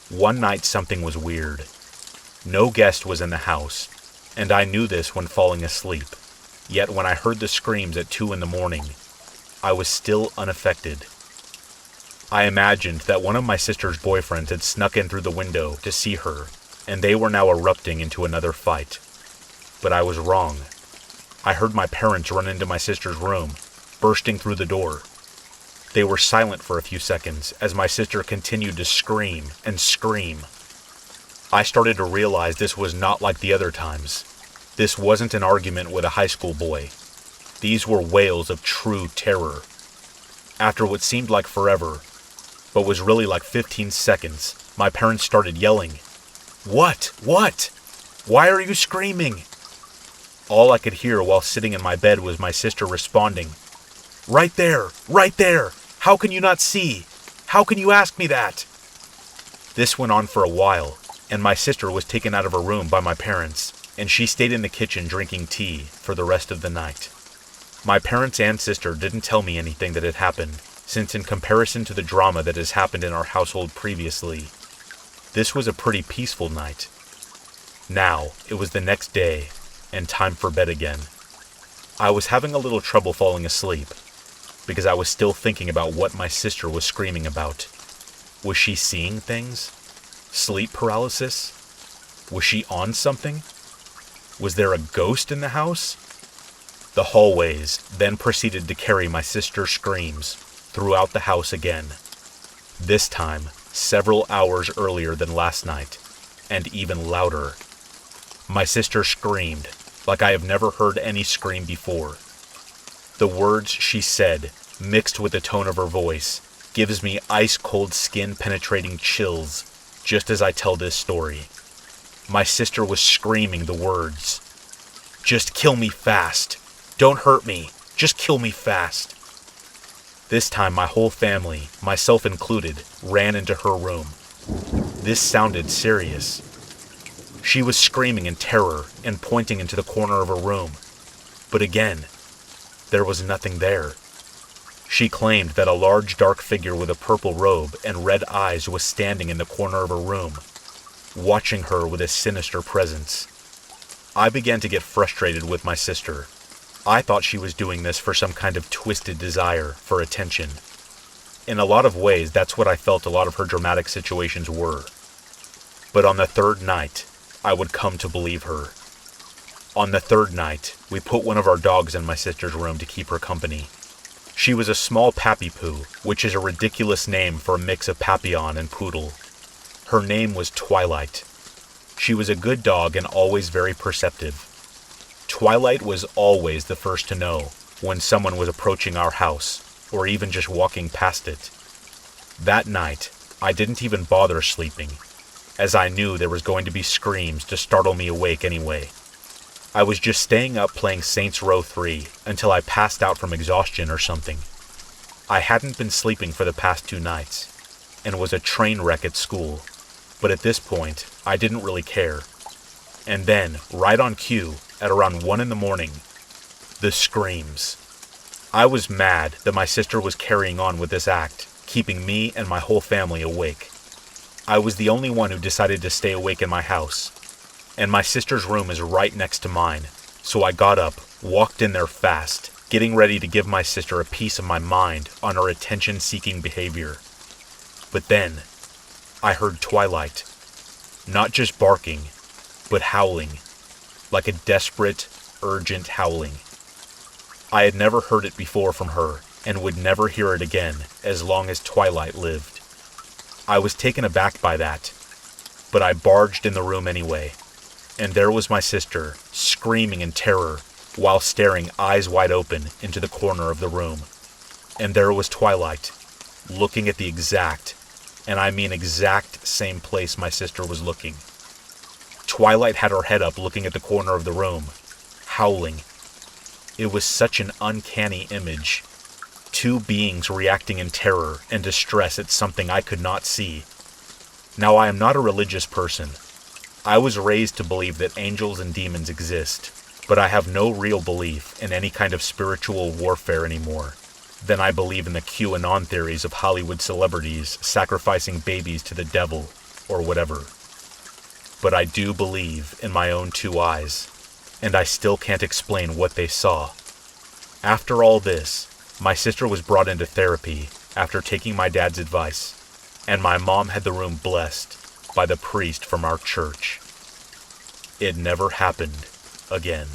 one night something was weird. No guest was in the house, and I knew this when falling asleep. Yet when I heard the screams at 2 in the morning, I was still unaffected. I imagined that one of my sister's boyfriends had snuck in through the window to see her, and they were now erupting into another fight. But I was wrong. I heard my parents run into my sister's room, bursting through the door. They were silent for a few seconds as my sister continued to scream and scream. I started to realize this was not like the other times. This wasn't an argument with a high school boy. These were wails of true terror. After what seemed like forever, but was really like 15 seconds, my parents started yelling, "What? What? Why are you screaming?" All I could hear while sitting in my bed was my sister responding, "Right there! Right there! How can you not see? How can you ask me that?" This went on for a while, and my sister was taken out of her room by my parents, and she stayed in the kitchen drinking tea for the rest of the night. My parents and sister didn't tell me anything that had happened, since in comparison to the drama that has happened in our household previously, this was a pretty peaceful night. Now, it was the next day, and time for bed again. I was having a little trouble falling asleep, because I was still thinking about what my sister was screaming about. Was she seeing things? Sleep paralysis? Was she on something? Was there a ghost in the house? The hallways then proceeded to carry my sister's screams throughout the house again. This time, several hours earlier than last night, and even louder. My sister screamed, like I have never heard any scream before. The words she said, mixed with the tone of her voice, gives me ice-cold skin-penetrating chills just as I tell this story. My sister was screaming the words, "Just kill me fast. Don't hurt me. Just kill me fast." This time my whole family, myself included, ran into her room. This sounded serious. She was screaming in terror and pointing into the corner of her room. But again, there was nothing there. She claimed that a large dark figure with a purple robe and red eyes was standing in the corner of her room, watching her with a sinister presence. I began to get frustrated with my sister. I thought she was doing this for some kind of twisted desire for attention. In a lot of ways, that's what I felt a lot of her dramatic situations were. But on the third night, I would come to believe her. On the third night, we put one of our dogs in my sister's room to keep her company. She was a small Pappy-Poo, which is a ridiculous name for a mix of Papillon and Poodle. Her name was Twilight. She was a good dog and always very perceptive. Twilight was always the first to know when someone was approaching our house, or even just walking past it. That night, I didn't even bother sleeping, as I knew there was going to be screams to startle me awake anyway. I was just staying up playing Saints Row 3 until I passed out from exhaustion or something. I hadn't been sleeping for the past 2 nights, and was a train wreck at school, but at this point, I didn't really care. And then, right on cue, at around 1 in the morning, the screams. I was mad that my sister was carrying on with this act, keeping me and my whole family awake. I was the only one who decided to stay awake in my house, and my sister's room is right next to mine, so I got up, walked in there fast, getting ready to give my sister a piece of my mind on her attention-seeking behavior. But then, I heard Twilight, not just barking, but howling, like a desperate, urgent howling. I had never heard it before from her, and would never hear it again as long as Twilight lived. I was taken aback by that, but I barged in the room anyway, and there was my sister, screaming in terror, while staring eyes wide open into the corner of the room. And there was Twilight, looking at the exact, and I mean exact same place my sister was looking. Twilight had her head up looking at the corner of the room, howling. It was such an uncanny image. 2 beings reacting in terror and distress at something I could not see. Now, I am not a religious person. I was raised to believe that angels and demons exist, but I have no real belief in any kind of spiritual warfare anymore than I believe in the QAnon theories of Hollywood celebrities sacrificing babies to the devil or whatever. But I do believe in my own 2 eyes, and I still can't explain what they saw. After all this, my sister was brought into therapy after taking my dad's advice, and my mom had the room blessed by the priest from our church. It never happened again.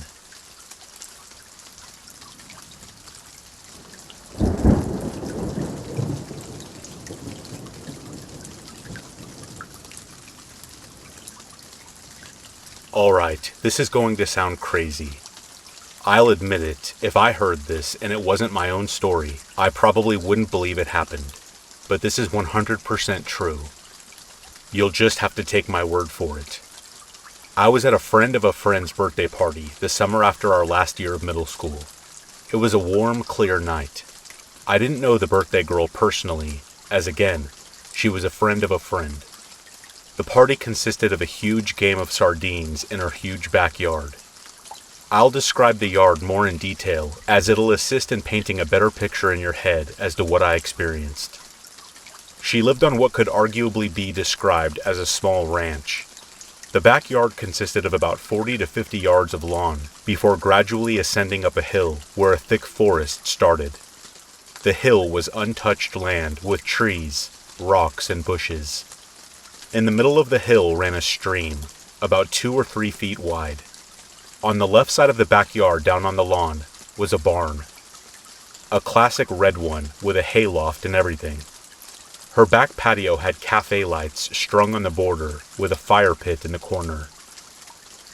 Alright, this is going to sound crazy. I'll admit it, if I heard this and it wasn't my own story, I probably wouldn't believe it happened. But this is 100% true. You'll just have to take my word for it. I was at a friend of a friend's birthday party the summer after our last year of middle school. It was a warm, clear night. I didn't know the birthday girl personally, as again, she was a friend of a friend. The party consisted of a huge game of sardines in her huge backyard. I'll describe the yard more in detail, as it'll assist in painting a better picture in your head as to what I experienced. She lived on what could arguably be described as a small ranch. The backyard consisted of about 40 to 50 yards of lawn, before gradually ascending up a hill where a thick forest started. The hill was untouched land with trees, rocks, and bushes. In the middle of the hill ran a stream, about 2 or 3 feet wide. On the left side of the backyard down on the lawn was a barn. A classic red one with a hayloft and everything. Her back patio had cafe lights strung on the border with a fire pit in the corner.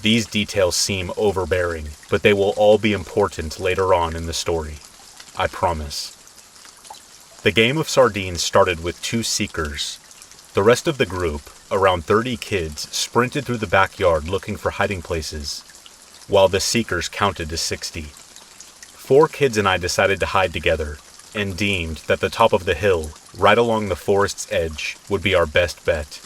These details seem overbearing, but they will all be important later on in the story. I promise. The game of sardines started with 2 seekers. The rest of the group, around 30 kids, sprinted through the backyard looking for hiding places, while the seekers counted to 60. 4 kids and I decided to hide together, and deemed that the top of the hill, right along the forest's edge, would be our best bet.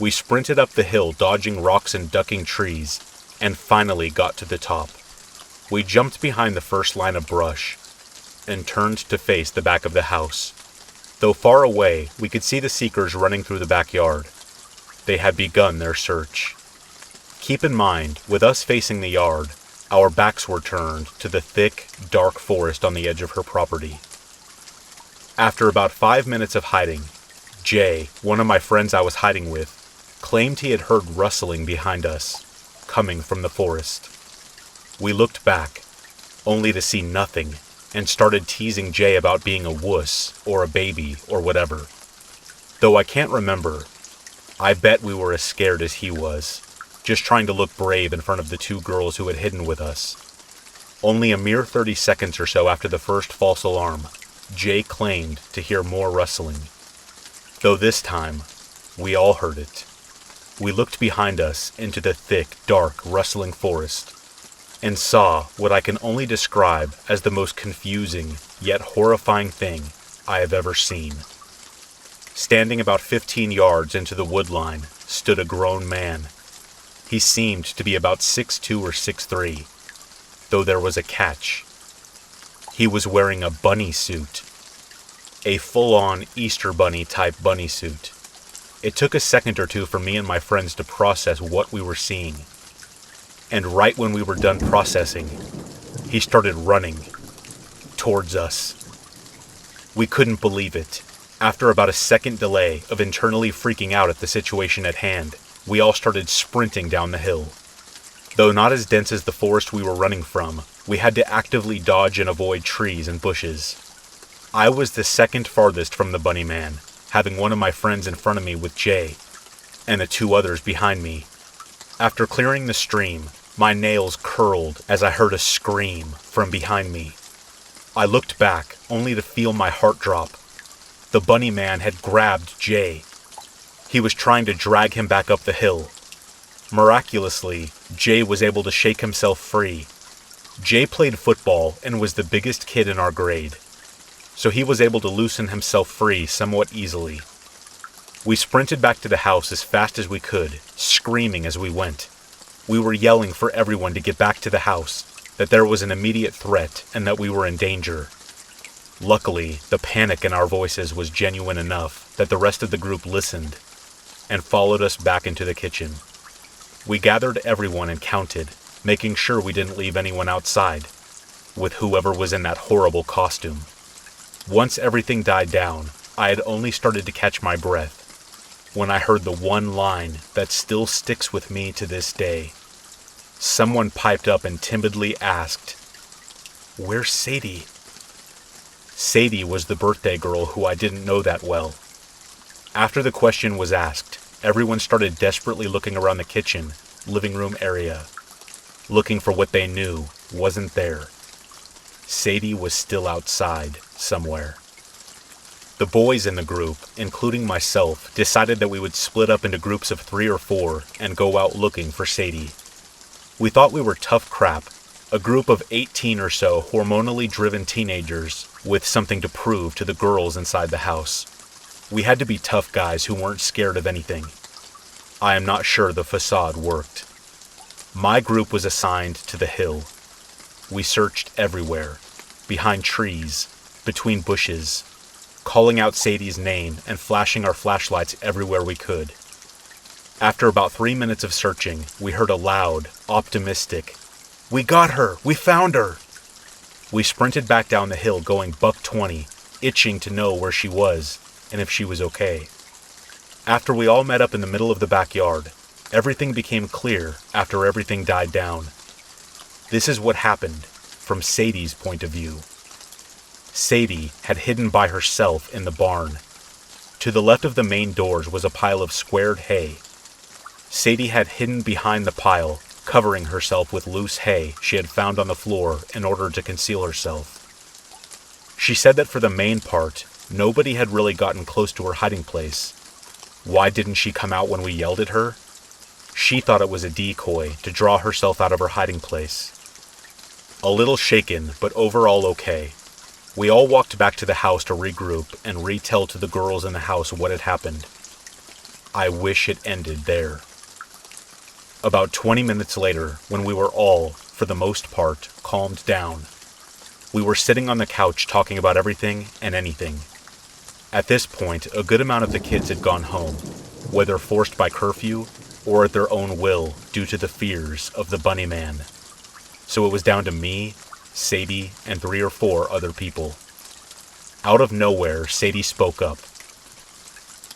We sprinted up the hill, dodging rocks and ducking trees, and finally got to the top. We jumped behind the first line of brush, and turned to face the back of the house. Though far away, we could see the seekers running through the backyard. They had begun their search. Keep in mind, with us facing the yard, our backs were turned to the thick, dark forest on the edge of her property. After about 5 minutes of hiding, Jay, one of my friends I was hiding with, claimed he had heard rustling behind us, coming from the forest. We looked back, only to see nothing, and started teasing Jay about being a wuss, or a baby, or whatever. Though I can't remember, I bet we were as scared as he was, just trying to look brave in front of the 2 girls who had hidden with us. Only a mere 30 seconds or so after the first false alarm, Jay claimed to hear more rustling. Though this time, we all heard it. We looked behind us into the thick, dark, rustling forest, and saw what I can only describe as the most confusing yet horrifying thing I have ever seen. Standing about 15 yards into the wood line stood a grown man. He seemed to be about 6'2" or 6'3", though there was a catch. He was wearing a bunny suit, a full-on Easter bunny type bunny suit. It took a second or two for me and my friends to process what we were seeing. And right when we were done processing, he started running towards us. We couldn't believe it. After about a second delay of internally freaking out at the situation at hand, we all started sprinting down the hill. Though not as dense as the forest we were running from, we had to actively dodge and avoid trees and bushes. I was the second farthest from the bunny man, having one of my friends in front of me with Jay, and the 2 others behind me. After clearing the stream, my nails curled as I heard a scream from behind me. I looked back, only to feel my heart drop. The bunny man had grabbed Jay. He was trying to drag him back up the hill. Miraculously, Jay was able to shake himself free. Jay played football and was the biggest kid in our grade, so he was able to loosen himself free somewhat easily. We sprinted back to the house as fast as we could, screaming as we went. We were yelling for everyone to get back to the house, that there was an immediate threat and that we were in danger. Luckily, the panic in our voices was genuine enough that the rest of the group listened and followed us back into the kitchen. We gathered everyone and counted, making sure we didn't leave anyone outside, with whoever was in that horrible costume. Once everything died down, I had only started to catch my breath when I heard the one line that still sticks with me to this day. Someone piped up and timidly asked, "Where's Sadie?" Sadie was the birthday girl who I didn't know that well. After the question was asked, everyone started desperately looking around the kitchen, living room area, looking for what they knew wasn't there. Sadie was still outside, somewhere. The boys in the group, including myself, decided that we would split up into groups of 3 or 4 and go out looking for Sadie. We thought we were tough crap, a group of 18 or so hormonally driven teenagers with something to prove to the girls inside the house. We had to be tough guys who weren't scared of anything. I am not sure the facade worked. My group was assigned to the hill. We searched everywhere, behind trees, between bushes, calling out Sadie's name and flashing our flashlights everywhere we could. After about 3 minutes of searching, we heard a loud, optimistic, "We got her! We found her!" We sprinted back down the hill going buck 20, itching to know where she was and if she was okay. After we all met up in the middle of the backyard, everything became clear after everything died down. This is what happened from Sadie's point of view. Sadie had hidden by herself in the barn. To the left of the main doors was a pile of squared hay. Sadie had hidden behind the pile, covering herself with loose hay she had found on the floor in order to conceal herself. She said that for the main part, nobody had really gotten close to her hiding place. Why didn't she come out when we yelled at her? She thought it was a decoy to draw herself out of her hiding place. A little shaken, but overall okay. We all walked back to the house to regroup and retell to the girls in the house what had happened. I wish it ended there. About 20 minutes later, when we were all, for the most part, calmed down, we were sitting on the couch talking about everything and anything. At this point, a good amount of the kids had gone home, whether forced by curfew or at their own will due to the fears of the bunny man. So it was down to me, Sadie, and 3 or 4 other people. Out of nowhere, Sadie spoke up.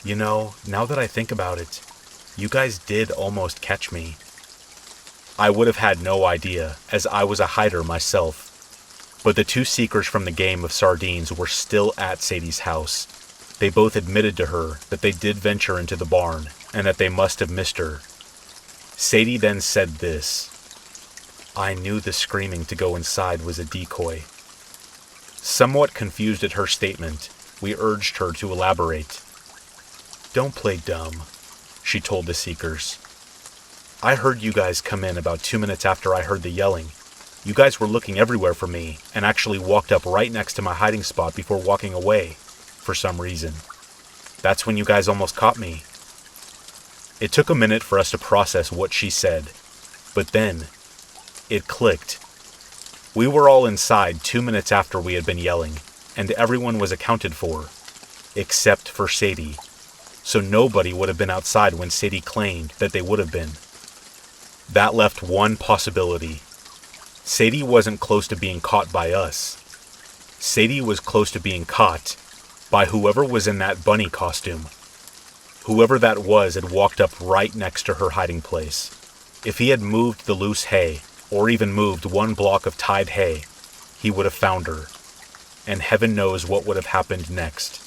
You know, now that I think about it, you guys did almost catch me. I would have had no idea, as I was a hider myself. But the 2 seekers from the game of sardines were still at Sadie's house. They both admitted to her that they did venture into the barn, and that they must have missed her. Sadie then said this: I knew the screaming to go inside was a decoy. Somewhat confused at her statement, we urged her to elaborate. Don't play dumb, she told the seekers. I heard you guys come in about 2 minutes after I heard the yelling. You guys were looking everywhere for me and actually walked up right next to my hiding spot before walking away, for some reason. That's when you guys almost caught me. It took a minute for us to process what she said, but then it clicked. We were all inside 2 minutes after we had been yelling, and everyone was accounted for, except for Sadie. So nobody would have been outside when Sadie claimed that they would have been. That left one possibility. Sadie wasn't close to being caught by us. Sadie was close to being caught by whoever was in that bunny costume. Whoever that was had walked up right next to her hiding place. If he had moved the loose hay, or even moved 1 block of tied hay, he would have found her. And heaven knows what would have happened next.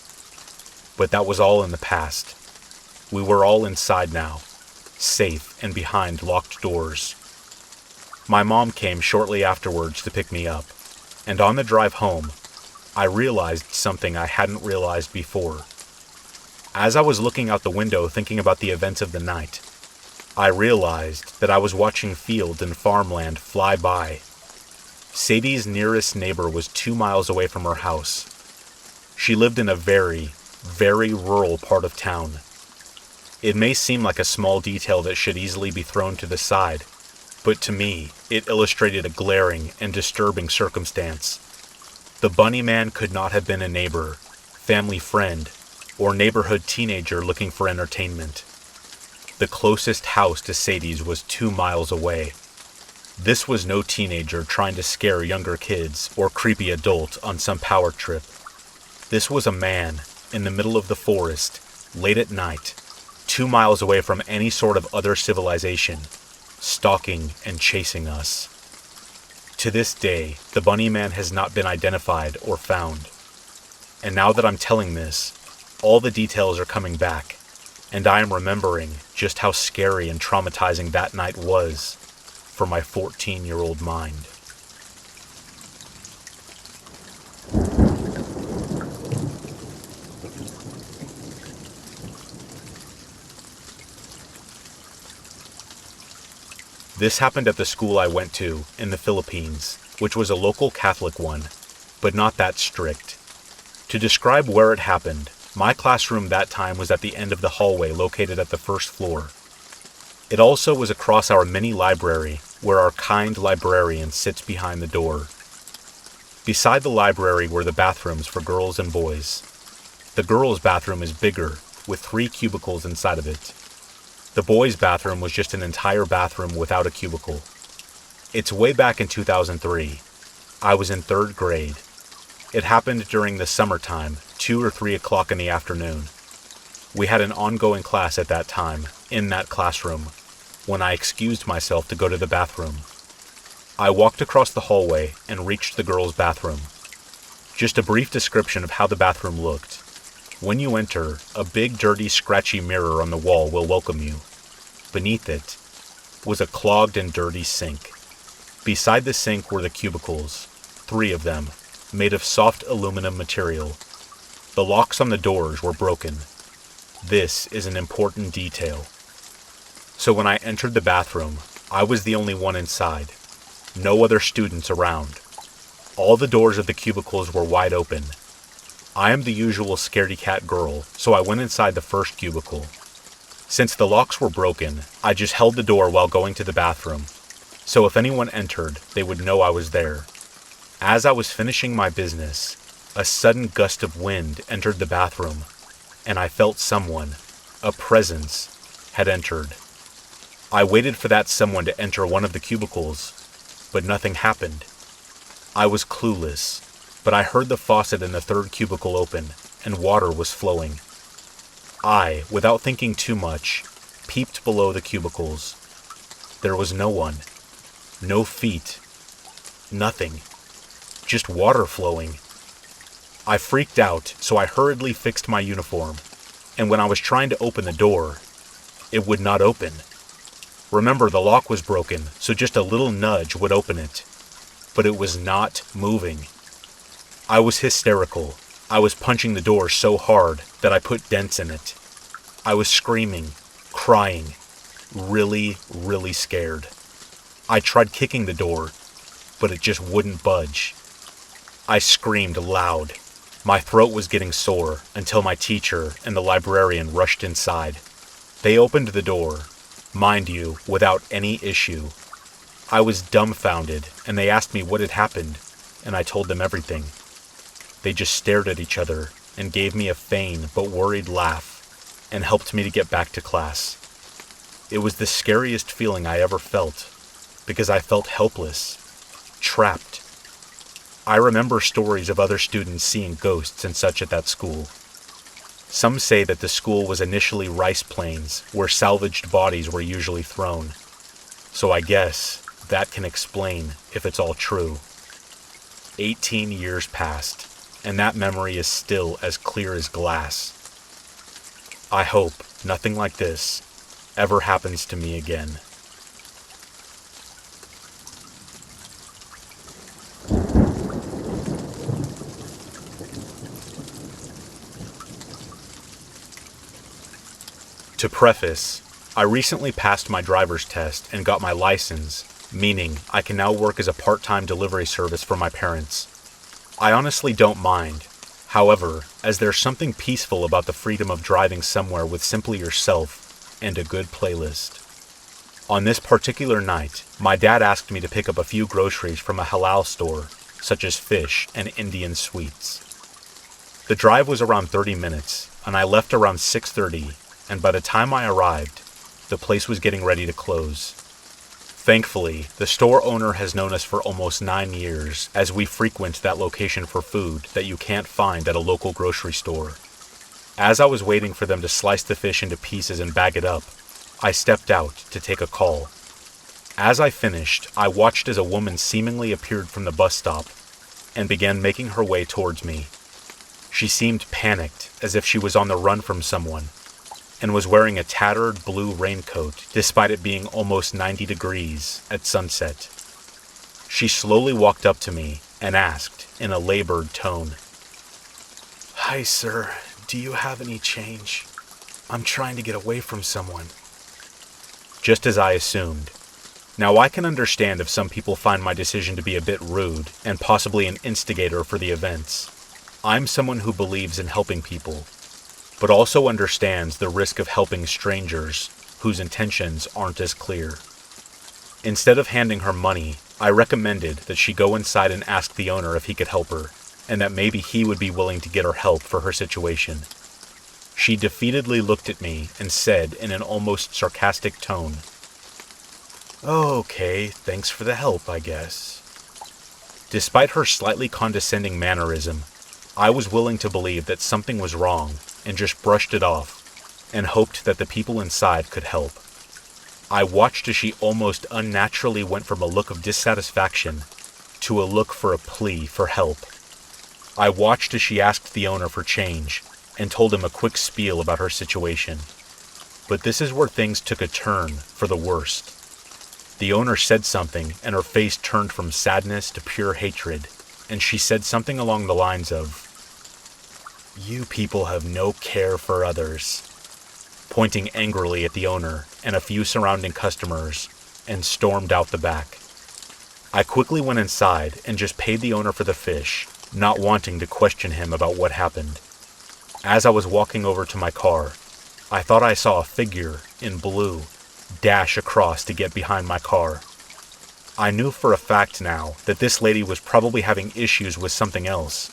But that was all in the past. We were all inside now, safe and behind locked doors. My mom came shortly afterwards to pick me up, and on the drive home, I realized something I hadn't realized before. As I was looking out the window thinking about the events of the night, I realized that I was watching fields and farmland fly by. Sadie's nearest neighbor was 2 miles away from her house. She lived in a very, very rural part of town. It may seem like a small detail that should easily be thrown to the side, but to me, it illustrated a glaring and disturbing circumstance. The bunny man could not have been a neighbor, family friend, or neighborhood teenager looking for entertainment. The closest house to Sadie's was 2 miles away. This was no teenager trying to scare younger kids or creepy adult on some power trip. This was a man in the middle of the forest, late at night, 2 miles away from any sort of other civilization, stalking and chasing us. To this day, the bunny man has not been identified or found. And now that I'm telling this, all the details are coming back, and I am remembering just how scary and traumatizing that night was for my 14-year-old mind. This happened at the school I went to in the Philippines, which was a local Catholic one, but not that strict. To describe where it happened, my classroom that time was at the end of the hallway located at the first floor. It also was across our mini library, where our kind librarian sits behind the door. Beside the library were the bathrooms for girls and boys. The girls' bathroom is bigger, with 3 cubicles inside of it. The boys' bathroom was just an entire bathroom without a cubicle. It's way back in 2003. I was in 3rd grade. It happened during the summertime, 2 or 3 o'clock in the afternoon. We had an ongoing class at that time, in that classroom, when I excused myself to go to the bathroom. I walked across the hallway and reached the girls' bathroom. Just a brief description of how the bathroom looked. When you enter, a big, dirty, scratchy mirror on the wall will welcome you. Beneath it was a clogged and dirty sink. Beside the sink were the cubicles, 3 of them, made of soft aluminum material. The locks on the doors were broken. This is an important detail. So when I entered the bathroom, I was the only one inside. No other students around. All the doors of the cubicles were wide open. I am the usual scaredy cat girl, so I went inside the first cubicle. Since the locks were broken, I just held the door while going to the bathroom, so if anyone entered, they would know I was there. As I was finishing my business, a sudden gust of wind entered the bathroom, and I felt someone, a presence, had entered. I waited for that someone to enter one of the cubicles, but nothing happened. I was clueless, but I heard the faucet in the 3rd cubicle open, and water was flowing. I, without thinking too much, peeped below the cubicles. There was no one. No feet. Nothing. Just water flowing. I freaked out, so I hurriedly fixed my uniform, and when I was trying to open the door, it would not open. Remember, the lock was broken, so just a little nudge would open it. But it was not moving. I was hysterical. I was punching the door so hard that I put dents in it. I was screaming, crying, really, really scared. I tried kicking the door, but it just wouldn't budge. I screamed loud. My throat was getting sore until my teacher and the librarian rushed inside. They opened the door, mind you, without any issue. I was dumbfounded, and they asked me what had happened, and I told them everything. They just stared at each other and gave me a faint but worried laugh and helped me to get back to class. It was the scariest feeling I ever felt because I felt helpless, trapped. I remember stories of other students seeing ghosts and such at that school. Some say that the school was initially rice plains where salvaged bodies were usually thrown. So I guess that can explain if it's all true. 18 years passed, and that memory is still as clear as glass. I hope nothing like this ever happens to me again. To preface, I recently passed my driver's test and got my license, meaning I can now work as a part-time delivery service for my parents. I honestly don't mind. However, as there's something peaceful about the freedom of driving somewhere with simply yourself and a good playlist. On this particular night, my dad asked me to pick up a few groceries from a halal store, such as fish and Indian sweets. The drive was around 30 minutes, and I left around 6:30, and by the time I arrived, the place was getting ready to close. Thankfully, the store owner has known us for almost 9 years, as we frequent that location for food that you can't find at a local grocery store. As I was waiting for them to slice the fish into pieces and bag it up, I stepped out to take a call. As I finished, I watched as a woman seemingly appeared from the bus stop and began making her way towards me. She seemed panicked, as if she was on the run from someone, and was wearing a tattered blue raincoat despite it being almost 90 degrees at sunset. She slowly walked up to me and asked in a labored tone, "Hi sir, do you have any change? I'm trying to get away from someone." Just as I assumed. Now I can understand if some people find my decision to be a bit rude and possibly an instigator for the events. I'm someone who believes in helping people, but also understands the risk of helping strangers whose intentions aren't as clear. Instead of handing her money, I recommended that she go inside and ask the owner if he could help her, and that maybe he would be willing to get her help for her situation. She defeatedly looked at me and said in an almost sarcastic tone, "Oh, okay, thanks for the help, I guess." Despite her slightly condescending mannerism, I was willing to believe that something was wrong and just brushed it off and hoped that the people inside could help. I watched as she almost unnaturally went from a look of dissatisfaction to a look for a plea for help. I watched as she asked the owner for change, and told him a quick spiel about her situation. But this is where things took a turn for the worst. The owner said something, and her face turned from sadness to pure hatred, and she said something along the lines of, "You people have no care for others," pointing angrily at the owner and a few surrounding customers, and stormed out the back. I quickly went inside and just paid the owner for the fish, not wanting to question him about what happened. As I was walking over to my car, I thought I saw a figure in blue dash across to get behind my car. I knew for a fact now that this lady was probably having issues with something else,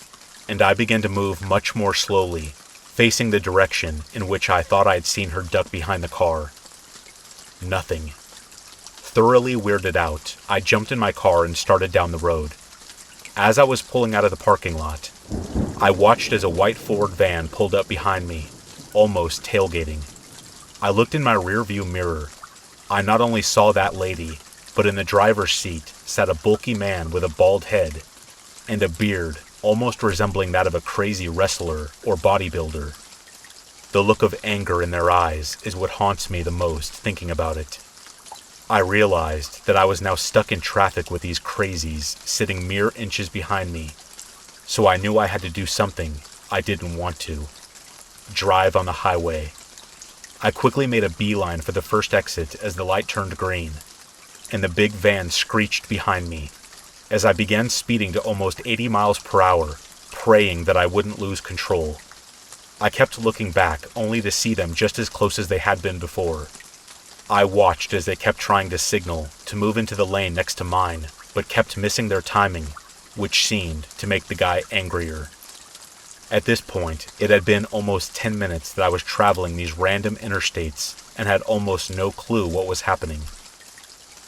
and I began to move much more slowly, facing the direction in which I thought I had seen her duck behind the car. Nothing. Thoroughly weirded out, I jumped in my car and started down the road. As I was pulling out of the parking lot, I watched as a white Ford van pulled up behind me, almost tailgating. I looked in my rearview mirror. I not only saw that lady, but in the driver's seat sat a bulky man with a bald head and a beard almost resembling that of a crazy wrestler or bodybuilder. The look of anger in their eyes is what haunts me the most thinking about it. I realized that I was now stuck in traffic with these crazies sitting mere inches behind me, so I knew I had to do something I didn't want to. Drive on the highway. I quickly made a beeline for the first exit as the light turned green, and the big van screeched behind me as I began speeding to almost 80 miles per hour, praying that I wouldn't lose control. I kept looking back only to see them just as close as they had been before. I watched as they kept trying to signal to move into the lane next to mine, but kept missing their timing, which seemed to make the guy angrier. At this point, it had been almost 10 minutes that I was traveling these random interstates and had almost no clue what was happening.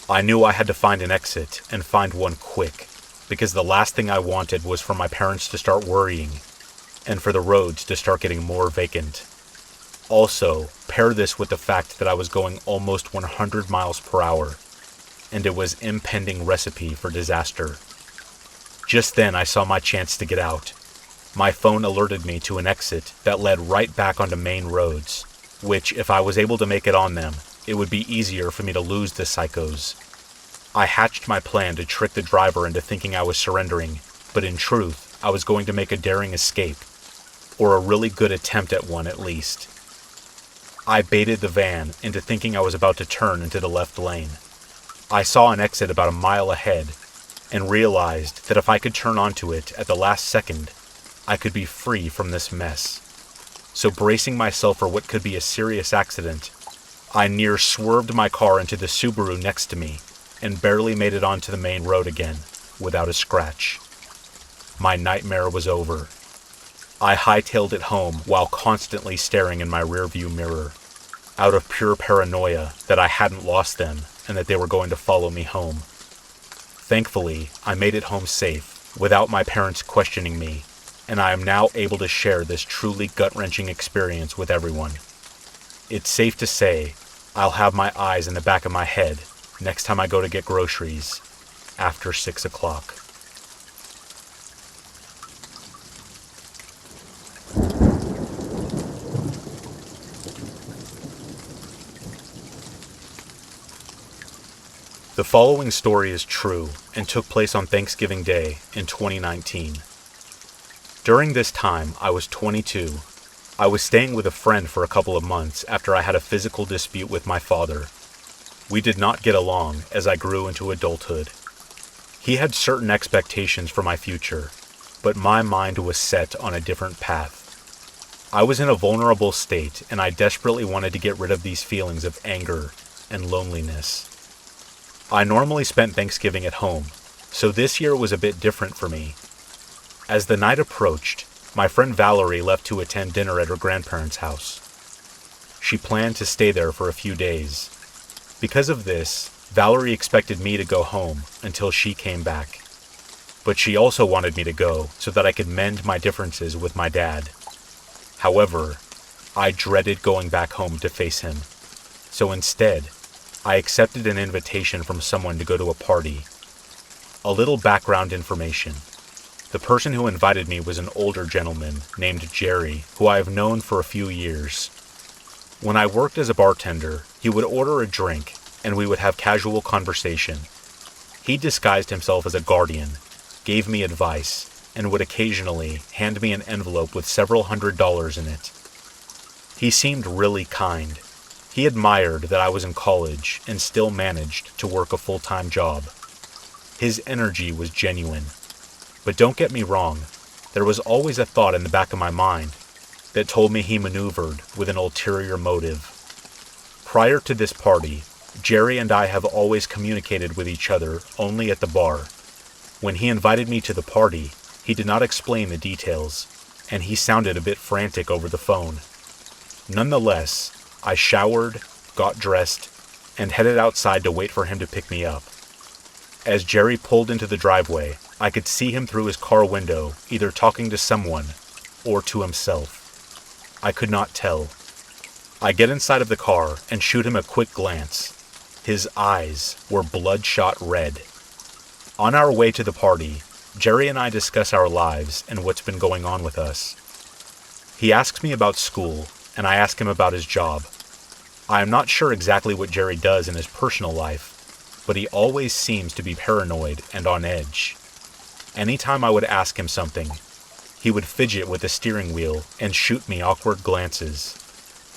I knew I had to find an exit and find one quick, because the last thing I wanted was for my parents to start worrying and for the roads to start getting more vacant. Also, pair this with the fact that I was going almost 100 miles per hour, and it was impending recipe for disaster. Just then I saw my chance to get out. My phone alerted me to an exit that led right back onto main roads, which, if I was able to make it on them, it would be easier for me to lose the psychos. I hatched my plan to trick the driver into thinking I was surrendering, but in truth, I was going to make a daring escape, or a really good attempt at one at least. I baited the van into thinking I was about to turn into the left lane. I saw an exit about a mile ahead, and realized that if I could turn onto it at the last second, I could be free from this mess. So bracing myself for what could be a serious accident, I near swerved my car into the Subaru next to me and barely made it onto the main road again without a scratch. My nightmare was over. I hightailed it home while constantly staring in my rearview mirror, out of pure paranoia that I hadn't lost them and that they were going to follow me home. Thankfully, I made it home safe without my parents questioning me, and I am now able to share this truly gut-wrenching experience with everyone. It's safe to say I'll have my eyes in the back of my head next time I go to get groceries after 6 o'clock. The following story is true and took place on Thanksgiving Day in 2019. During this time, I was 22. I was staying with a friend for a couple of months after I had a physical dispute with my father. We did not get along as I grew into adulthood. He had certain expectations for my future, but my mind was set on a different path. I was in a vulnerable state, and I desperately wanted to get rid of these feelings of anger and loneliness. I normally spent Thanksgiving at home, so this year was a bit different for me. As the night approached, my friend Valerie left to attend dinner at her grandparents' house. She planned to stay there for a few days. Because of this, Valerie expected me to go home until she came back. But she also wanted me to go so that I could mend my differences with my dad. However, I dreaded going back home to face him. So instead, I accepted an invitation from someone to go to a party. A little background information. The person who invited me was an older gentleman named Jerry, who I have known for a few years. When I worked as a bartender, he would order a drink, and we would have casual conversation. He disguised himself as a guardian, gave me advice, and would occasionally hand me an envelope with several $100s in it. He seemed really kind. He admired that I was in college and still managed to work a full-time job. His energy was genuine. But don't get me wrong, there was always a thought in the back of my mind that told me he maneuvered with an ulterior motive. Prior to this party, Jerry and I have always communicated with each other only at the bar. When he invited me to the party, he did not explain the details, and he sounded a bit frantic over the phone. Nonetheless, I showered, got dressed, and headed outside to wait for him to pick me up. As Jerry pulled into the driveway, I could see him through his car window, either talking to someone or to himself. I could not tell. I get inside of the car and shoot him a quick glance. His eyes were bloodshot red. On our way to the party, Jerry and I discuss our lives and what's been going on with us. He asks me about school, and I ask him about his job. I am not sure exactly what Jerry does in his personal life, but he always seems to be paranoid and on edge. Anytime I would ask him something, he would fidget with the steering wheel and shoot me awkward glances.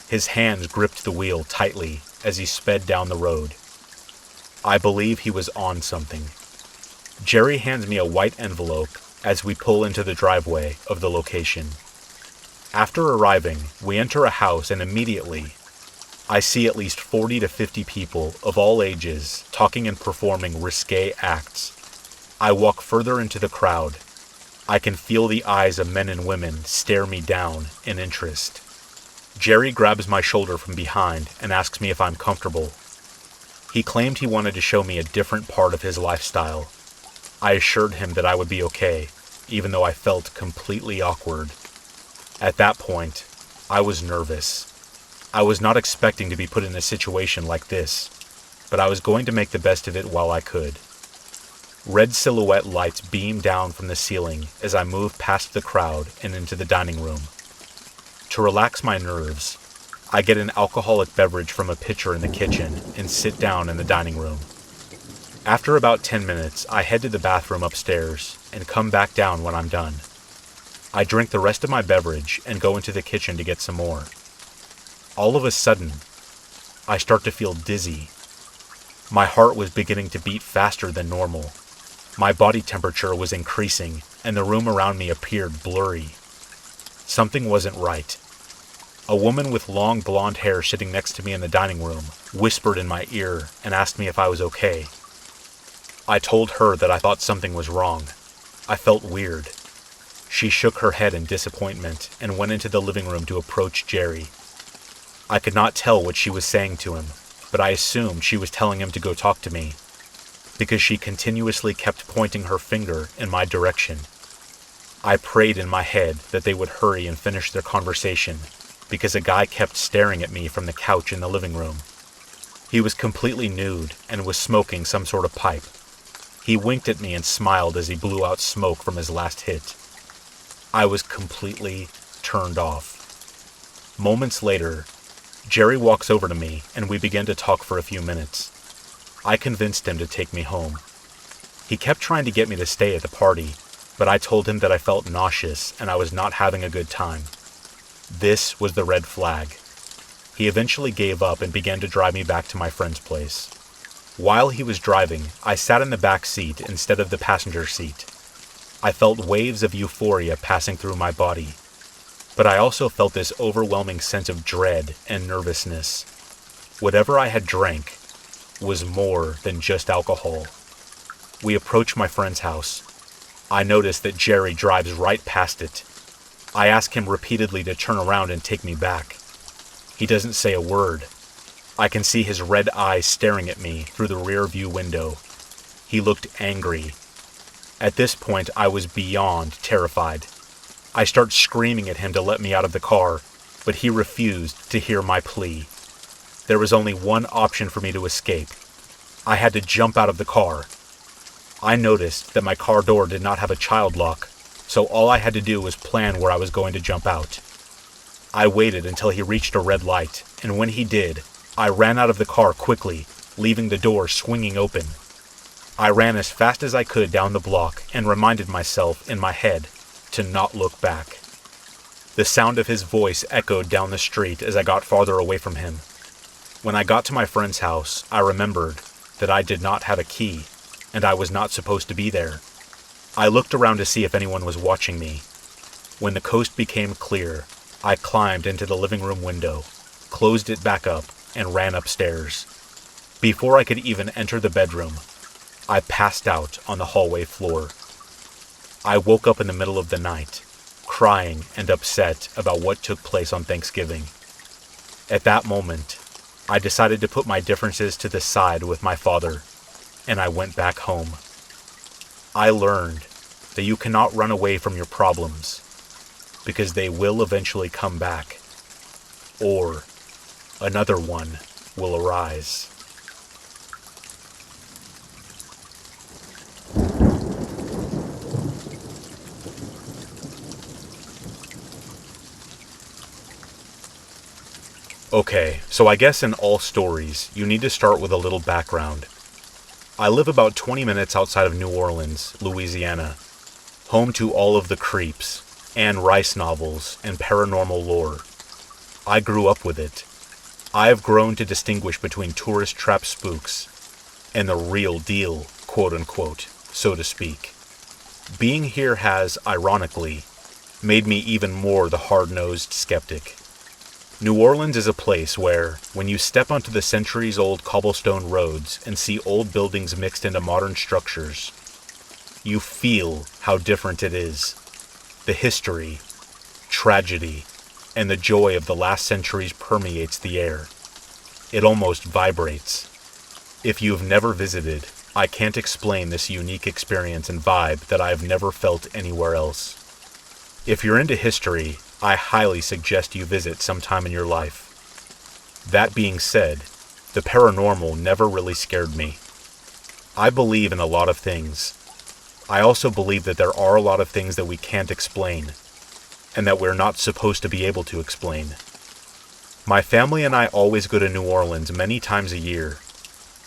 His hands gripped the wheel tightly as he sped down the road. I believe he was on something. Jerry hands me a white envelope as we pull into the driveway of the location. After arriving, we enter a house and immediately, I see at least 40 to 50 people of all ages talking and performing risque acts. I walk further into the crowd. I can feel the eyes of men and women stare me down in interest. Jerry grabs my shoulder from behind and asks me if I'm comfortable. He claimed he wanted to show me a different part of his lifestyle. I assured him that I would be okay, even though I felt completely awkward. At that point, I was nervous. I was not expecting to be put in a situation like this, but I was going to make the best of it while I could. Red silhouette lights beam down from the ceiling as I move past the crowd and into the dining room. To relax my nerves, I get an alcoholic beverage from a pitcher in the kitchen and sit down in the dining room. After about 10 minutes, I head to the bathroom upstairs and come back down when I'm done. I drink the rest of my beverage and go into the kitchen to get some more. All of a sudden, I start to feel dizzy. My heart was beginning to beat faster than normal. My body temperature was increasing, and the room around me appeared blurry. Something wasn't right. A woman with long blonde hair sitting next to me in the dining room whispered in my ear and asked me if I was okay. I told her that I thought something was wrong. I felt weird. She shook her head in disappointment and went into the living room to approach Jerry. I could not tell what she was saying to him, but I assumed she was telling him to go talk to me, because she continuously kept pointing her finger in my direction. I prayed in my head that they would hurry and finish their conversation, because a guy kept staring at me from the couch in the living room. He was completely nude and was smoking some sort of pipe. He winked at me and smiled as he blew out smoke from his last hit. I was completely turned off. Moments later, Jerry walks over to me and we begin to talk for a few minutes. I convinced him to take me home. He kept trying to get me to stay at the party, but I told him that I felt nauseous and I was not having a good time. This was the red flag. He eventually gave up and began to drive me back to my friend's place. While he was driving, I sat in the back seat instead of the passenger seat. I felt waves of euphoria passing through my body, but I also felt this overwhelming sense of dread and nervousness. Whatever I had drank was more than just alcohol. We approach my friend's house. I notice that Jerry drives right past it. I ask him repeatedly to turn around and take me back. He doesn't say a word. I can see his red eyes staring at me through the rear view window. He looked angry. At this point, I was beyond terrified. I start screaming at him to let me out of the car, but he refused to hear my plea. There was only one option for me to escape. I had to jump out of the car. I noticed that my car door did not have a child lock, so all I had to do was plan where I was going to jump out. I waited until he reached a red light, and when he did, I ran out of the car quickly, leaving the door swinging open. I ran as fast as I could down the block and reminded myself in my head to not look back. The sound of his voice echoed down the street as I got farther away from him. When I got to my friend's house, I remembered that I did not have a key, and I was not supposed to be there. I looked around to see if anyone was watching me. When the coast became clear, I climbed into the living room window, closed it back up, and ran upstairs. Before I could even enter the bedroom, I passed out on the hallway floor. I woke up in the middle of the night, crying and upset about what took place on Thanksgiving. At that moment, I decided to put my differences to the side with my father, and I went back home. I learned that you cannot run away from your problems, because they will eventually come back, or another one will arise. Okay, so I guess in all stories, you need to start with a little background. I live about 20 minutes outside of New Orleans, Louisiana, home to all of the creeps, Anne Rice novels, and paranormal lore. I grew up with it. I have grown to distinguish between tourist trap spooks and the real deal, quote-unquote, so to speak. Being here has, ironically, made me even more the hard-nosed skeptic. New Orleans is a place where, when you step onto the centuries-old cobblestone roads and see old buildings mixed into modern structures, you feel how different it is. The history, tragedy, and the joy of the last centuries permeates the air. It almost vibrates. If you've never visited, I can't explain this unique experience and vibe that I've never felt anywhere else. If you're into history, I highly suggest you visit sometime in your life. That being said, the paranormal never really scared me. I believe in a lot of things. I also believe that there are a lot of things that we can't explain, and that we're not supposed to be able to explain. My family and I always go to New Orleans many times a year.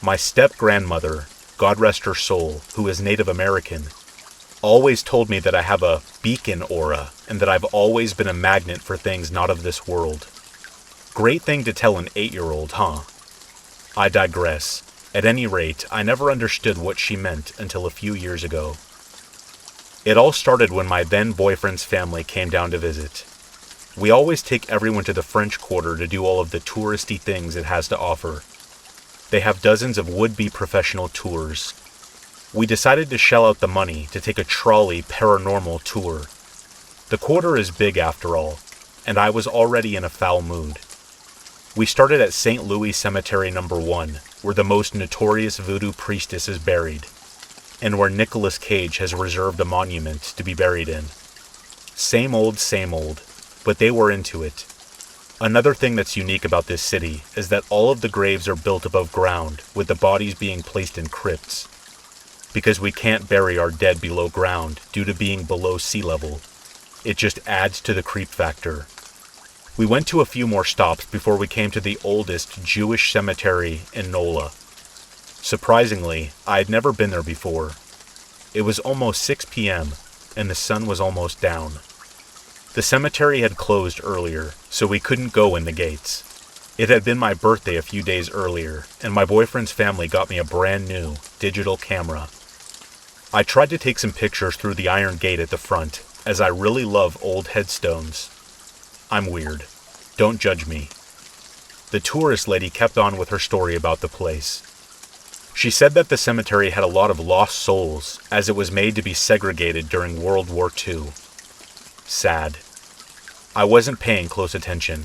My step-grandmother, God rest her soul, who is Native American, always told me that I have a beacon aura and that I've always been a magnet for things not of this world. Great thing to tell an 8-year-old, huh? I digress. At any rate, I never understood what she meant until a few years ago. It all started when my then-boyfriend's family came down to visit. We always take everyone to the French Quarter to do all of the touristy things it has to offer. They have dozens of would-be professional tours. We decided to shell out the money to take a trolley paranormal tour. The quarter is big after all, and I was already in a foul mood. We started at St. Louis Cemetery No. 1, where the most notorious voodoo priestess is buried, and where Nicolas Cage has reserved a monument to be buried in. Same old, but they were into it. Another thing that's unique about this city is that all of the graves are built above ground, with the bodies being placed in crypts. Because we can't bury our dead below ground due to being below sea level. It just adds to the creep factor. We went to a few more stops before we came to the oldest Jewish cemetery in NOLA. Surprisingly, I had never been there before. It was almost 6 p.m., and the sun was almost down. The cemetery had closed earlier, so we couldn't go in the gates. It had been my birthday a few days earlier, and my boyfriend's family got me a brand new digital camera. I tried to take some pictures through the iron gate at the front, as I really love old headstones. I'm weird. Don't judge me. The tourist lady kept on with her story about the place. She said that the cemetery had a lot of lost souls, as it was made to be segregated during World War II. Sad. I wasn't paying close attention.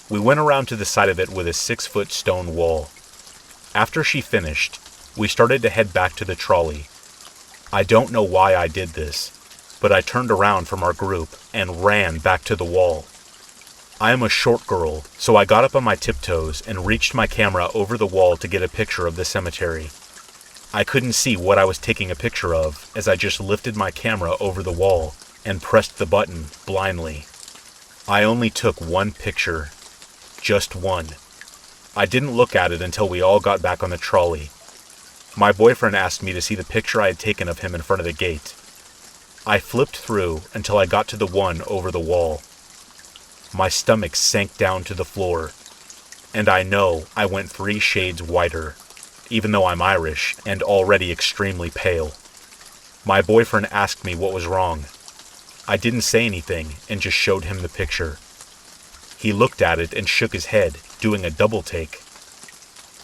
We went around to the side of it with a 6-foot stone wall. After she finished, we started to head back to the trolley. I don't know why I did this, but I turned around from our group and ran back to the wall. I am a short girl, so I got up on my tiptoes and reached my camera over the wall to get a picture of the cemetery. I couldn't see what I was taking a picture of as I just lifted my camera over the wall and pressed the button blindly. I only took one picture. Just one. I didn't look at it until we all got back on the trolley. My boyfriend asked me to see the picture I had taken of him in front of the gate. I flipped through until I got to the one over the wall. My stomach sank down to the floor, and I know I went 3 shades whiter, even though I'm Irish and already extremely pale. My boyfriend asked me what was wrong. I didn't say anything and just showed him the picture. He looked at it and shook his head, doing a double take.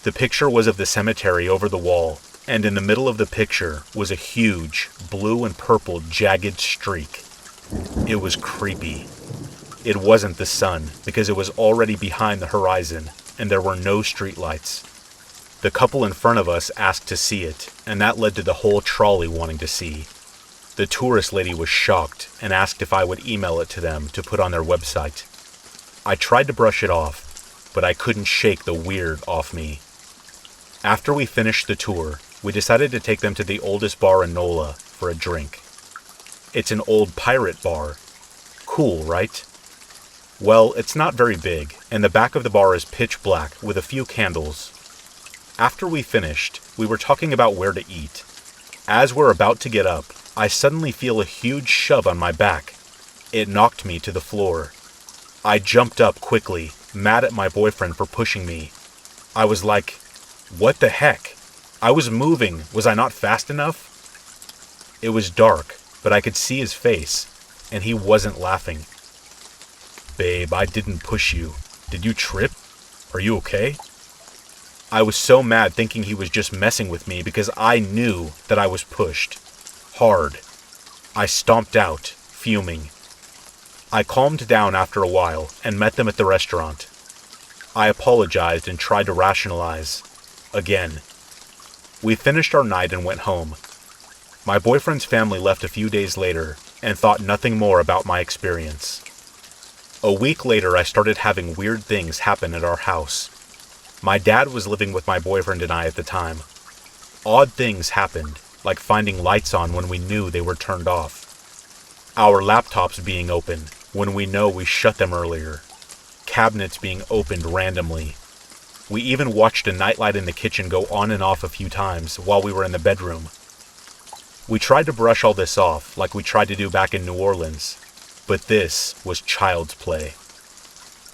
The picture was of the cemetery over the wall, and in the middle of the picture was a huge blue and purple jagged streak. It was creepy. It wasn't the sun, because it was already behind the horizon, and there were no streetlights. The couple in front of us asked to see it, and that led to the whole trolley wanting to see. The tourist lady was shocked and asked if I would email it to them to put on their website. I tried to brush it off, but I couldn't shake the weird off me. After we finished the tour, we decided to take them to the oldest bar in NOLA for a drink. It's an old pirate bar. Cool, right? Well, it's not very big, and the back of the bar is pitch black with a few candles. After we finished, we were talking about where to eat. As we're about to get up, I suddenly feel a huge shove on my back. It knocked me to the floor. I jumped up quickly, mad at my boyfriend for pushing me. I was like, what the heck? I was moving. Was I not fast enough? It was dark, but I could see his face, and he wasn't laughing. Babe, I didn't push you. Did you trip? Are you okay? I was so mad thinking he was just messing with me because I knew that I was pushed. Hard. I stomped out, fuming. I calmed down after a while and met them at the restaurant. I apologized and tried to rationalize. Again. We finished our night and went home. My boyfriend's family left a few days later and thought nothing more about my experience. A week later, I started having weird things happen at our house. My dad was living with my boyfriend and I at the time. Odd things happened, like finding lights on when we knew they were turned off. Our laptops being open when we know we shut them earlier. Cabinets being opened randomly. We even watched a nightlight in the kitchen go on and off a few times while we were in the bedroom. We tried to brush all this off like we tried to do back in New Orleans, but this was child's play.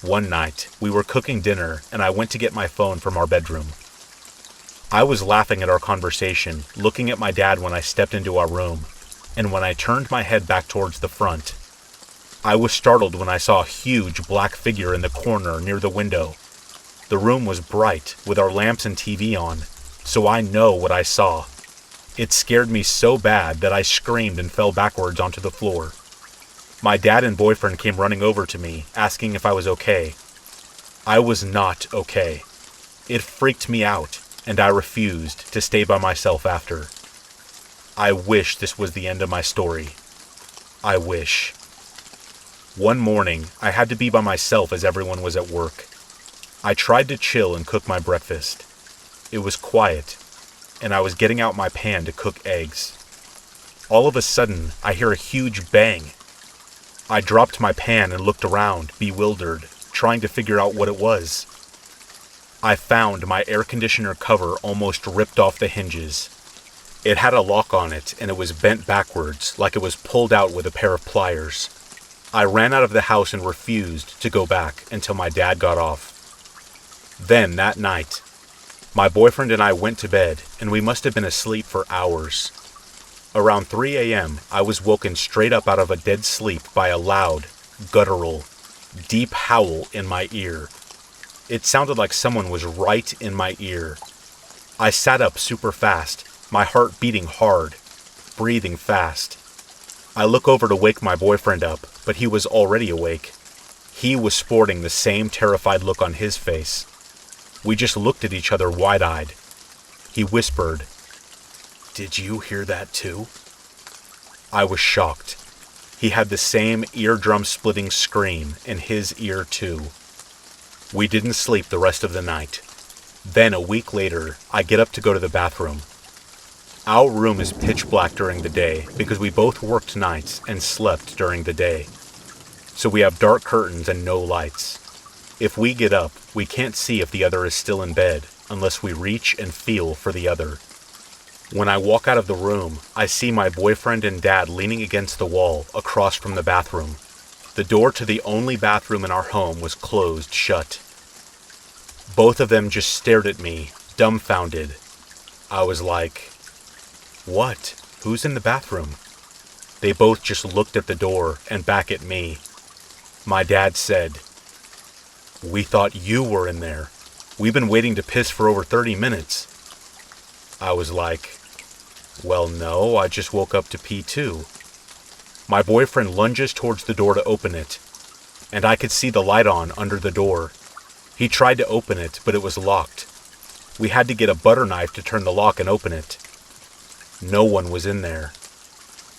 One night, we were cooking dinner and I went to get my phone from our bedroom. I was laughing at our conversation, looking at my dad when I stepped into our room, and when I turned my head back towards the front, I was startled when I saw a huge black figure in the corner near the window. The room was bright, with our lamps and TV on, so I know what I saw. It scared me so bad that I screamed and fell backwards onto the floor. My dad and boyfriend came running over to me, asking if I was okay. I was not okay. It freaked me out, and I refused to stay by myself after. I wish this was the end of my story. I wish. One morning, I had to be by myself as everyone was at work. I tried to chill and cook my breakfast. It was quiet, and I was getting out my pan to cook eggs. All of a sudden, I hear a huge bang. I dropped my pan and looked around, bewildered, trying to figure out what it was. I found my air conditioner cover almost ripped off the hinges. It had a lock on it, and it was bent backwards, like it was pulled out with a pair of pliers. I ran out of the house and refused to go back until my dad got off. Then, that night, my boyfriend and I went to bed, and we must have been asleep for hours. Around 3 a.m., I was woken straight up out of a dead sleep by a loud, guttural, deep howl in my ear. It sounded like someone was right in my ear. I sat up super fast, my heart beating hard, breathing fast. I look over to wake my boyfriend up, but he was already awake. He was sporting the same terrified look on his face. We just looked at each other wide-eyed. He whispered, "Did you hear that too?" I was shocked. He had the same eardrum-splitting scream in his ear too. We didn't sleep the rest of the night. Then a week later, I get up to go to the bathroom. Our room is pitch black during the day because we both worked nights and slept during the day. So we have dark curtains and no lights. If we get up, we can't see if the other is still in bed unless we reach and feel for the other. When I walk out of the room, I see my boyfriend and dad leaning against the wall across from the bathroom. The door to the only bathroom in our home was closed shut. Both of them just stared at me, dumbfounded. I was like, "What? Who's in the bathroom?" They both just looked at the door and back at me. My dad said, "We thought you were in there. We've been waiting to piss for over 30 minutes. I was like, "Well, no, I just woke up to pee too." My boyfriend lunges towards the door to open it, and I could see the light on under the door. He tried to open it, but it was locked. We had to get a butter knife to turn the lock and open it. No one was in there.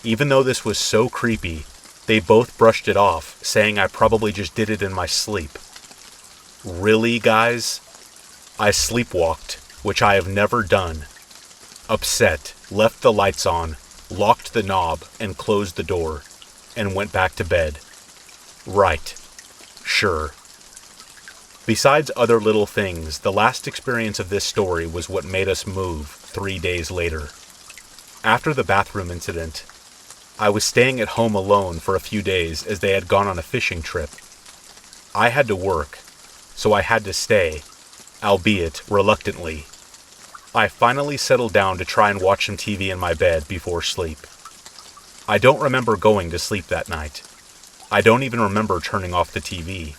Even though this was so creepy, they both brushed it off, saying I probably just did it in my sleep. Really, guys? I sleepwalked, which I have never done. Upset, left the lights on, locked the knob, and closed the door, and went back to bed. Right. Sure. Besides other little things, the last experience of this story was what made us move 3 days later. After the bathroom incident, I was staying at home alone for a few days as they had gone on a fishing trip. I had to work, so I had to stay, albeit reluctantly. I finally settled down to try and watch some TV in my bed before sleep. I don't remember going to sleep that night. I don't even remember turning off the TV.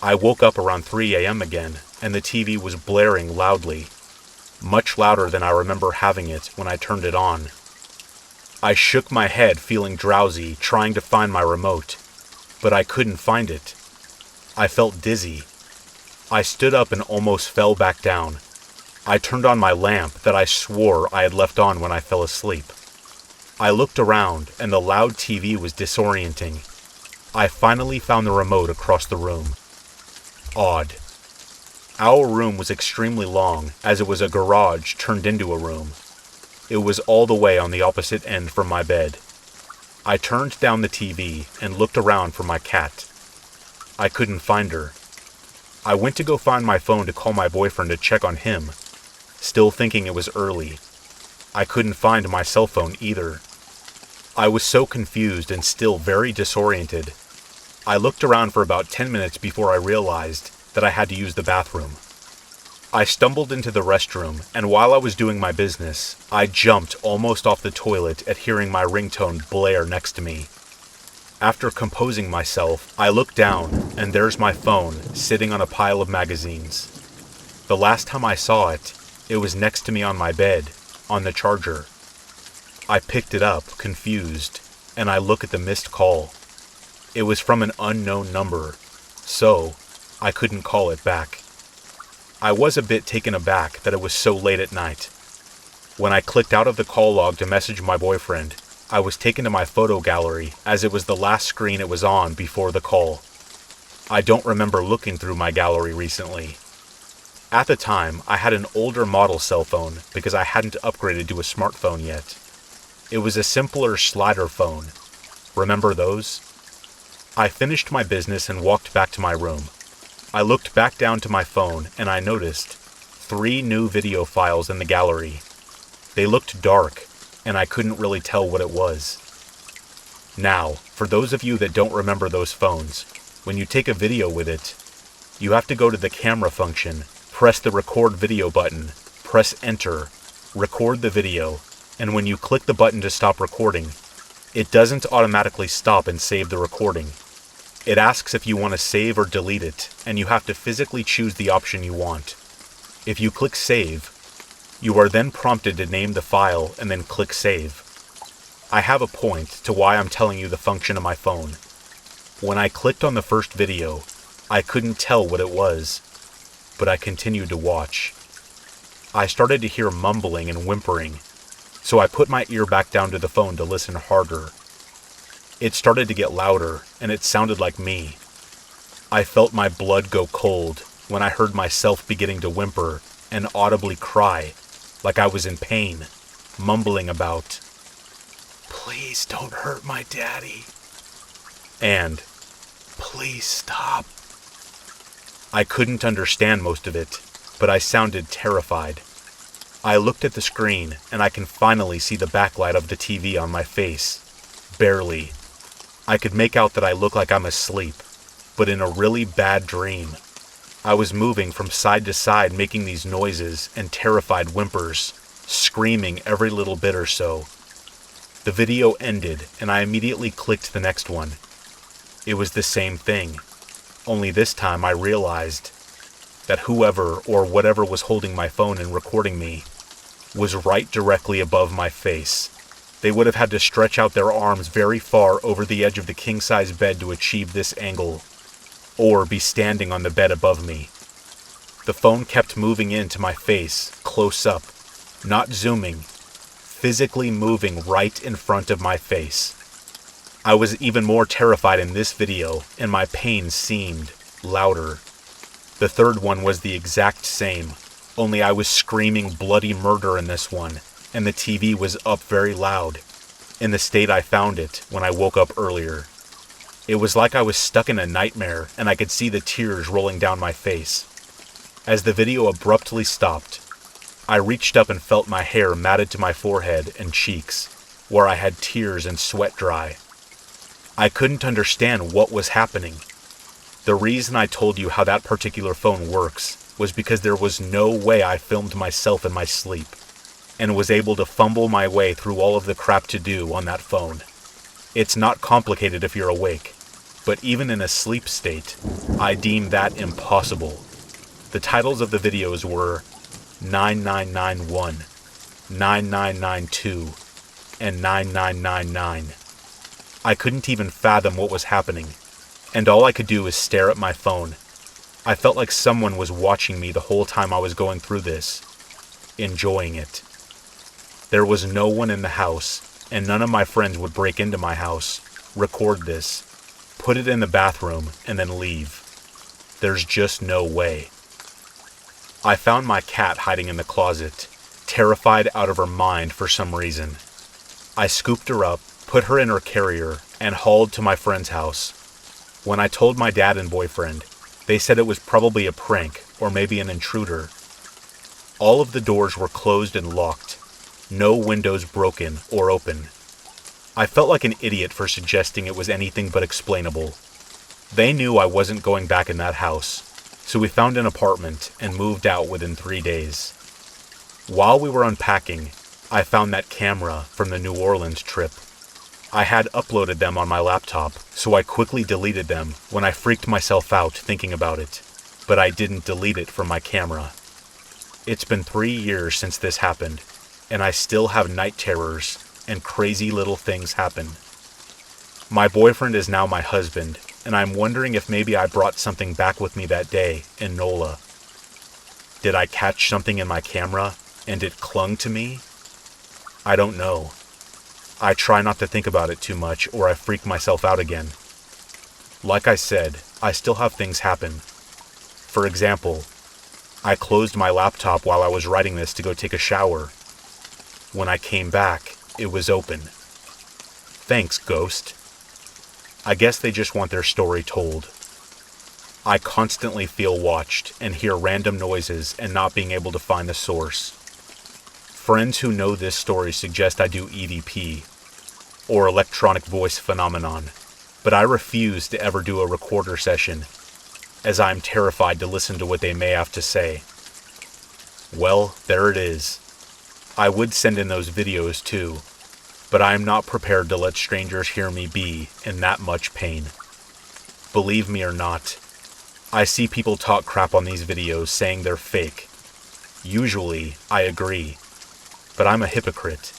I woke up around 3 a.m. again, and the TV was blaring loudly, much louder than I remember having it when I turned it on. I shook my head, feeling drowsy, trying to find my remote, but I couldn't find it. I felt dizzy. I stood up and almost fell back down. I turned on my lamp that I swore I had left on when I fell asleep. I looked around, and the loud TV was disorienting. I finally found the remote across the room. Odd. Our room was extremely long, as it was a garage turned into a room. It was all the way on the opposite end from my bed. I turned down the TV and looked around for my cat. I couldn't find her. I went to go find my phone to call my boyfriend to check on him, still thinking it was early. I couldn't find my cell phone either. I was so confused and still very disoriented. I looked around for about 10 minutes before I realized that I had to use the bathroom. I stumbled into the restroom, and while I was doing my business, I jumped almost off the toilet at hearing my ringtone blare next to me. After composing myself, I looked down, and there's my phone sitting on a pile of magazines. The last time I saw it, it was next to me on my bed, on the charger. I picked it up, confused, and I look at the missed call. It was from an unknown number, so I couldn't call it back. I was a bit taken aback that it was so late at night. When I clicked out of the call log to message my boyfriend, I was taken to my photo gallery as it was the last screen it was on before the call. I don't remember looking through my gallery recently. At the time, I had an older model cell phone because I hadn't upgraded to a smartphone yet. It was a simpler slider phone. Remember those? I finished my business and walked back to my room. I looked back down to my phone and I noticed 3 new video files in the gallery. They looked dark, and I couldn't really tell what it was. Now, for those of you that don't remember those phones, when you take a video with it, you have to go to the camera function, press the record video button, press enter, record the video, and when you click the button to stop recording, it doesn't automatically stop and save the recording. It asks if you want to save or delete it, and you have to physically choose the option you want. If you click save, you are then prompted to name the file and then click save. I have a point to why I'm telling you the function of my phone. When I clicked on the first video, I couldn't tell what it was, but I continued to watch. I started to hear mumbling and whimpering, so I put my ear back down to the phone to listen harder. It started to get louder, and it sounded like me. I felt my blood go cold when I heard myself beginning to whimper and audibly cry, like I was in pain. mumbling about, "Please don't hurt my daddy," and "Please stop." I couldn't understand most of it, but I sounded terrified. I looked at the screen, and I can finally see the backlight of the TV on my face. Barely. I could make out that I look like I'm asleep, but in a really bad dream. I was moving from side to side, making these noises and terrified whimpers, screaming every little bit or so. The video ended, and I immediately clicked the next one. It was the same thing, only this time I realized that whoever or whatever was holding my phone and recording me was right directly above my face. They would have had to stretch out their arms very far over the edge of the king-size bed to achieve this angle, or be standing on the bed above me. The phone kept moving into my face, close up, not zooming, physically moving right in front of my face. I was even more terrified in this video, and my pain seemed louder. The third one was the exact same, only I was screaming bloody murder in this one, and the TV was up very loud, in the state I found it when I woke up earlier. It was like I was stuck in a nightmare, and I could see the tears rolling down my face. As the video abruptly stopped, I reached up and felt my hair matted to my forehead and cheeks, where I had tears and sweat dry. I couldn't understand what was happening. The reason I told you how that particular phone works was because there was no way I filmed myself in my sleep, and was able to fumble my way through all of the crap to do on that phone. It's not complicated if you're awake, but even in a sleep state, I deem that impossible. The titles of the videos were 9991, 9992, and 9999. I couldn't even fathom what was happening, and all I could do was stare at my phone. I felt like someone was watching me the whole time I was going through this, enjoying it. There was no one in the house, and none of my friends would break into my house, record this, put it in the bathroom, and then leave. There's just no way. I found my cat hiding in the closet, terrified out of her mind for some reason. I scooped her up, put her in her carrier, and hauled to my friend's house. When I told my dad and boyfriend, they said it was probably a prank, or maybe an intruder. All of the doors were closed and locked, no windows broken or open. I felt like an idiot for suggesting it was anything but explainable. They knew I wasn't going back in that house, so we found an apartment and moved out within 3 days. While we were unpacking, I found that camera from the New Orleans trip. I had uploaded them on my laptop, so I quickly deleted them when I freaked myself out thinking about it, but I didn't delete it from my camera. It's been 3 years since this happened, and I still have night terrors and crazy little things happen. My boyfriend is now my husband, and I'm wondering if maybe I brought something back with me that day in NOLA. Did I catch something in my camera, and it clung to me? I don't know. I try not to think about it too much, or I freak myself out again. Like I said, I still have things happen. For example, I closed my laptop while I was writing this to go take a shower. When I came back, it was open. Thanks, Ghost. I guess they just want their story told. I constantly feel watched and hear random noises and not being able to find the source. Friends who know this story suggest I do EVP, or electronic voice phenomenon, but I refuse to ever do a recorder session, as I'm terrified to listen to what they may have to say. Well, there it is. I would send in those videos too, but I am not prepared to let strangers hear me be in that much pain. Believe me or not, I see people talk crap on these videos saying they're fake. Usually, I agree, but I'm a hypocrite.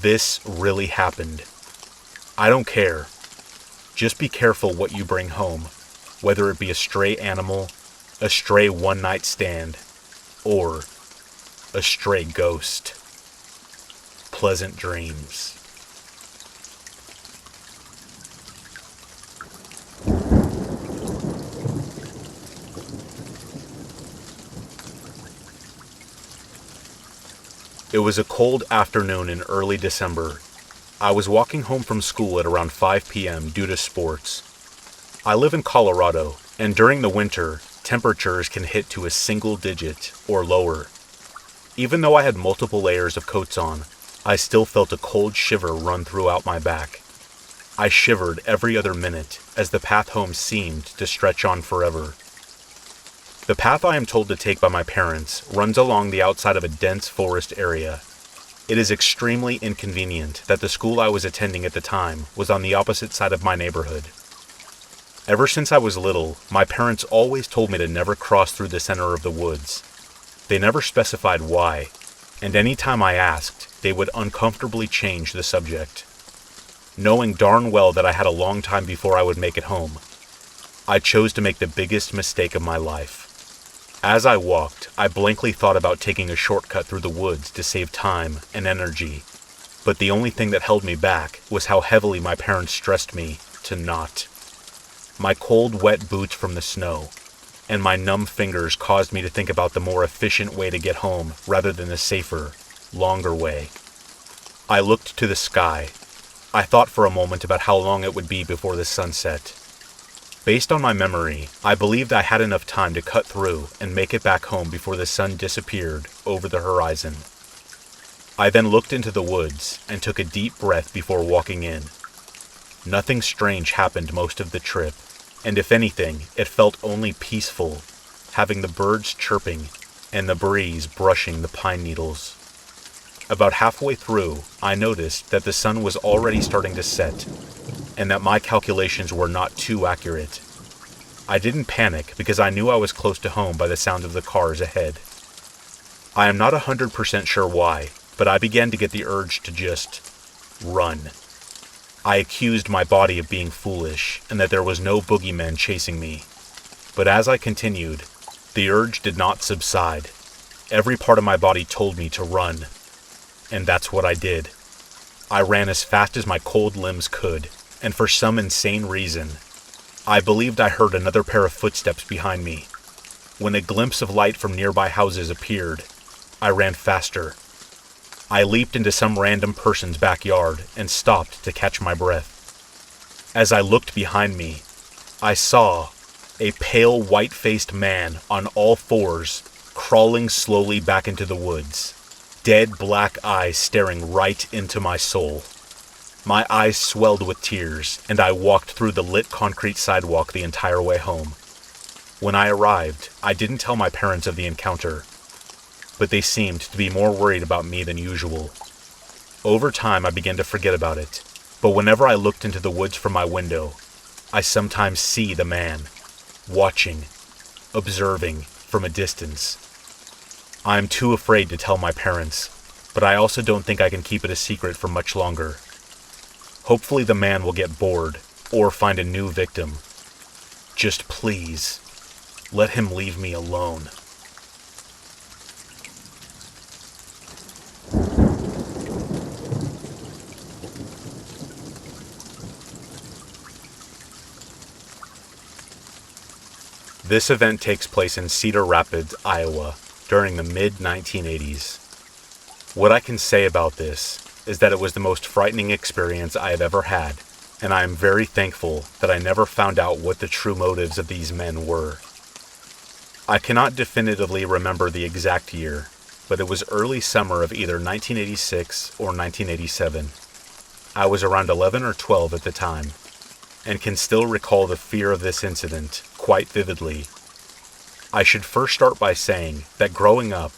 This really happened. I don't care. Just be careful what you bring home, whether it be a stray animal, a stray one-night stand, or a stray ghost. Pleasant dreams. It was a cold afternoon in early December. I was walking home from school at around 5 p.m. due to sports. I live in Colorado, and during the winter, temperatures can hit to a single digit or lower. Even though I had multiple layers of coats on, I still felt a cold shiver run throughout my back. I shivered every other minute as the path home seemed to stretch on forever. The path I am told to take by my parents runs along the outside of a dense forest area. It is extremely inconvenient that the school I was attending at the time was on the opposite side of my neighborhood. Ever since I was little, my parents always told me to never cross through the center of the woods. They never specified why, and any time I asked, they would uncomfortably change the subject. Knowing darn well that I had a long time before I would make it home, I chose to make the biggest mistake of my life. As I walked, I blankly thought about taking a shortcut through the woods to save time and energy, but the only thing that held me back was how heavily my parents stressed me to not. My cold, wet boots from the snow and my numb fingers caused me to think about the more efficient way to get home rather than the safer, longer way. I looked to the sky. I thought for a moment about how long it would be before the sun set. Based on my memory, I believed I had enough time to cut through and make it back home before the sun disappeared over the horizon. I then looked into the woods and took a deep breath before walking in. Nothing strange happened most of the trip, and if anything, it felt only peaceful, having the birds chirping and the breeze brushing the pine needles. About halfway through, I noticed that the sun was already starting to set, and that my calculations were not too accurate. I didn't panic because I knew I was close to home by the sound of the cars ahead. I am not 100% sure why, but I began to get the urge to just run. I accused my body of being foolish and that there was no boogeyman chasing me. But as I continued, the urge did not subside. Every part of my body told me to run, and that's what I did. I ran as fast as my cold limbs could, and for some insane reason, I believed I heard another pair of footsteps behind me. When a glimpse of light from nearby houses appeared, I ran faster. I leaped into some random person's backyard and stopped to catch my breath. As I looked behind me, I saw a pale, white-faced man on all fours crawling slowly back into the woods, dead black eyes staring right into my soul. My eyes swelled with tears, and I walked through the lit concrete sidewalk the entire way home. When I arrived, I didn't tell my parents of the encounter, but they seemed to be more worried about me than usual. Over time, I began to forget about it, but whenever I looked into the woods from my window, I sometimes see the man, watching, observing from a distance. I am too afraid to tell my parents, but I also don't think I can keep it a secret for much longer. Hopefully the man will get bored, or find a new victim. Just please, let him leave me alone. This event takes place in Cedar Rapids, Iowa, during the mid-1980s. What I can say about this is that it was the most frightening experience I have ever had, and I am very thankful that I never found out what the true motives of these men were. I cannot definitively remember the exact year, but it was early summer of either 1986 or 1987. I was around 11 or 12 at the time, and can still recall the fear of this incident quite vividly. I should first start by saying that growing up,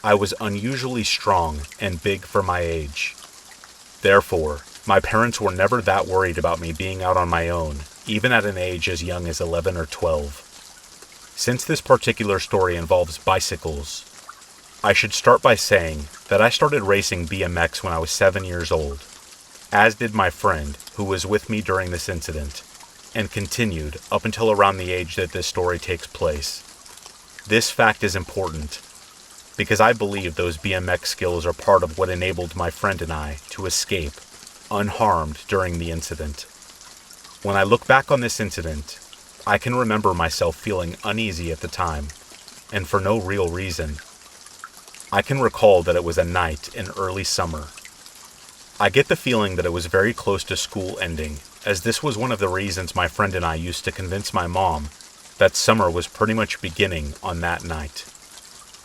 I was unusually strong and big for my age. Therefore, my parents were never that worried about me being out on my own, even at an age as young as 11 or 12. Since this particular story involves bicycles, I should start by saying that I started racing BMX when I was 7 years old, as did my friend who was with me during this incident, and continued up until around the age that this story takes place. This fact is important, because I believe those BMX skills are part of what enabled my friend and I to escape unharmed during the incident. When I look back on this incident, I can remember myself feeling uneasy at the time, and for no real reason. I can recall that it was a night in early summer. I get the feeling that it was very close to school ending, as this was one of the reasons my friend and I used to convince my mom that summer was pretty much beginning on that night.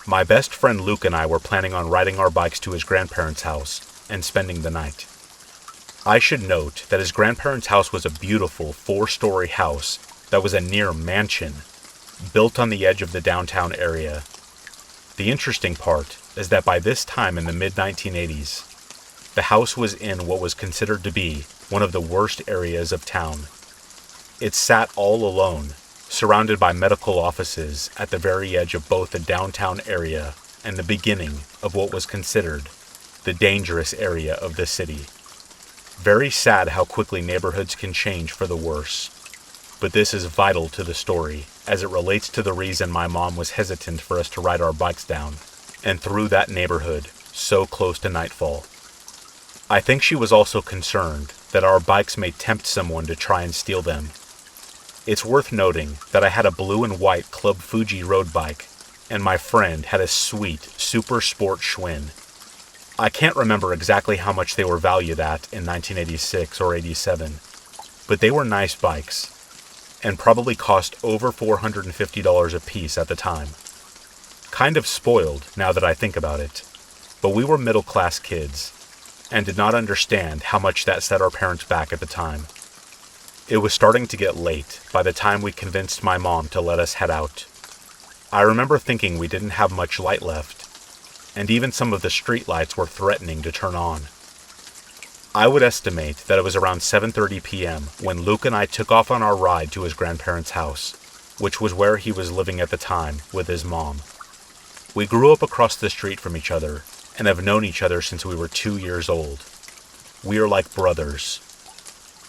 My best friend Luke and I were planning on riding our bikes to his grandparents' house and spending the night. I should note that his grandparents' house was a beautiful 4-story house that was a near mansion, built on the edge of the downtown area. The interesting part is that by this time in the mid-1980s, the house was in what was considered to be one of the worst areas of town. It sat all alone, surrounded by medical offices at the very edge of both the downtown area and the beginning of what was considered the dangerous area of the city. Very sad how quickly neighborhoods can change for the worse. But this is vital to the story, as it relates to the reason my mom was hesitant for us to ride our bikes down and through that neighborhood so close to nightfall. I think she was also concerned that our bikes may tempt someone to try and steal them. It's worth noting that I had a blue and white Club Fuji road bike, and my friend had a sweet Super Sport Schwinn. I can't remember exactly how much they were valued at in 1986 or 87, but they were nice bikes, and probably cost over $450 a piece at the time. Kind of spoiled now that I think about it, but we were middle-class kids, and did not understand how much that set our parents back at the time. It was starting to get late by the time we convinced my mom to let us head out. I remember thinking we didn't have much light left, and even some of the street lights were threatening to turn on. I would estimate that it was around 7:30 p.m. when Luke and I took off on our ride to his grandparents' house, which was where he was living at the time with his mom. We grew up across the street from each other, and have known each other since we were 2 years old. We are like brothers.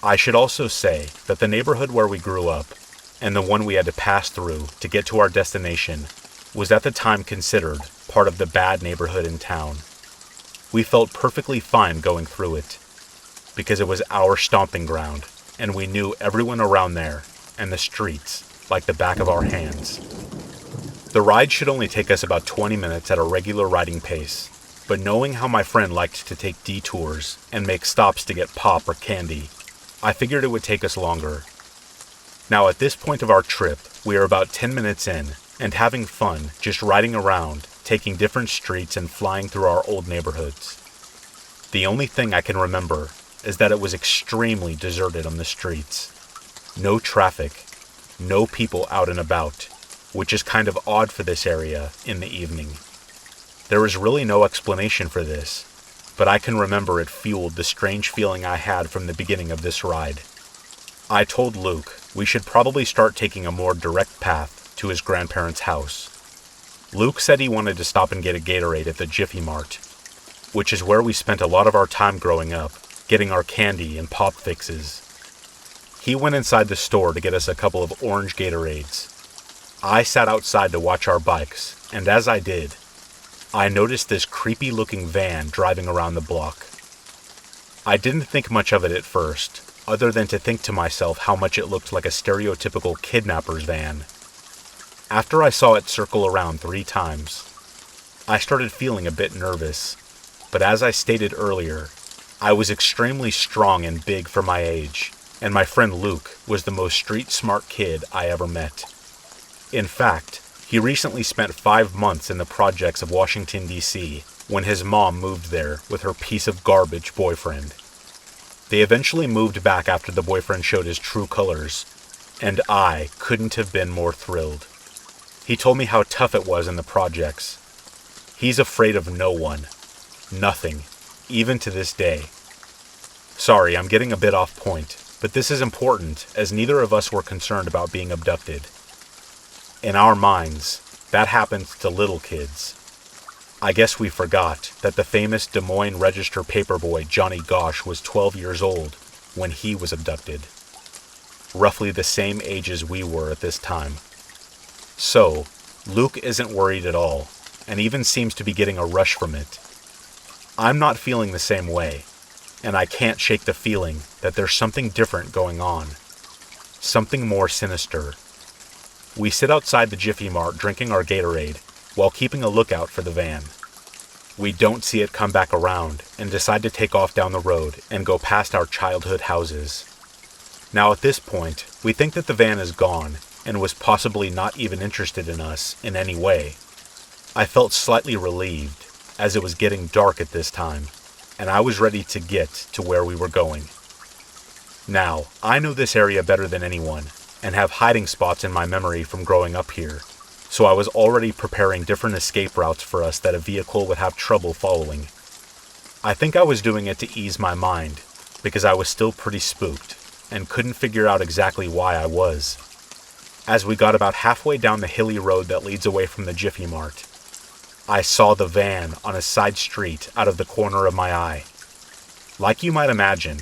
I should also say that the neighborhood where we grew up, and the one we had to pass through to get to our destination, was at the time considered part of the bad neighborhood in town. We felt perfectly fine going through it, because it was our stomping ground, and we knew everyone around there, and the streets, like the back of our hands. The ride should only take us about 20 minutes at a regular riding pace, but knowing how my friend liked to take detours and make stops to get pop or candy, I figured it would take us longer. Now at this point of our trip, we are about 10 minutes in, and having fun just riding around, taking different streets and flying through our old neighborhoods. The only thing I can remember is that it was extremely deserted on the streets. No traffic, no people out and about, which is kind of odd for this area in the evening. There is really no explanation for this, but I can remember it fueled the strange feeling I had from the beginning of this ride. I told Luke we should probably start taking a more direct path to his grandparents' house. Luke said he wanted to stop and get a Gatorade at the Jiffy Mart, which is where we spent a lot of our time growing up, getting our candy and pop fixes. He went inside the store to get us a couple of orange Gatorades. I sat outside to watch our bikes, and as I did, I noticed this creepy-looking van driving around the block. I didn't think much of it at first, other than to think to myself how much it looked like a stereotypical kidnapper's van. After I saw it circle around 3 times, I started feeling a bit nervous, but as I stated earlier, I was extremely strong and big for my age, and my friend Luke was the most street-smart kid I ever met. In fact, he recently spent 5 months in the projects of Washington, D.C., when his mom moved there with her piece of garbage boyfriend. They eventually moved back after the boyfriend showed his true colors, and I couldn't have been more thrilled. He told me how tough it was in the projects. He's afraid of no one. Nothing. Even to this day. Sorry, I'm getting a bit off point, but this is important as neither of us were concerned about being abducted. In our minds, that happens to little kids. I guess we forgot that the famous Des Moines Register paperboy Johnny Gosch was 12 years old when he was abducted. Roughly the same age as we were at this time. So, Luke isn't worried at all, and even seems to be getting a rush from it. I'm not feeling the same way, and I can't shake the feeling that there's something different going on. Something more sinister. We sit outside the Jiffy Mart drinking our Gatorade while keeping a lookout for the van. We don't see it come back around and decide to take off down the road and go past our childhood houses. Now at this point, we think that the van is gone and was possibly not even interested in us in any way. I felt slightly relieved, as it was getting dark at this time, and I was ready to get to where we were going. Now, I know this area better than anyone, and have hiding spots in my memory from growing up here, so I was already preparing different escape routes for us that a vehicle would have trouble following. I think I was doing it to ease my mind, because I was still pretty spooked, and couldn't figure out exactly why I was. As we got about halfway down the hilly road that leads away from the Jiffy Mart, I saw the van on a side street out of the corner of my eye. Like you might imagine,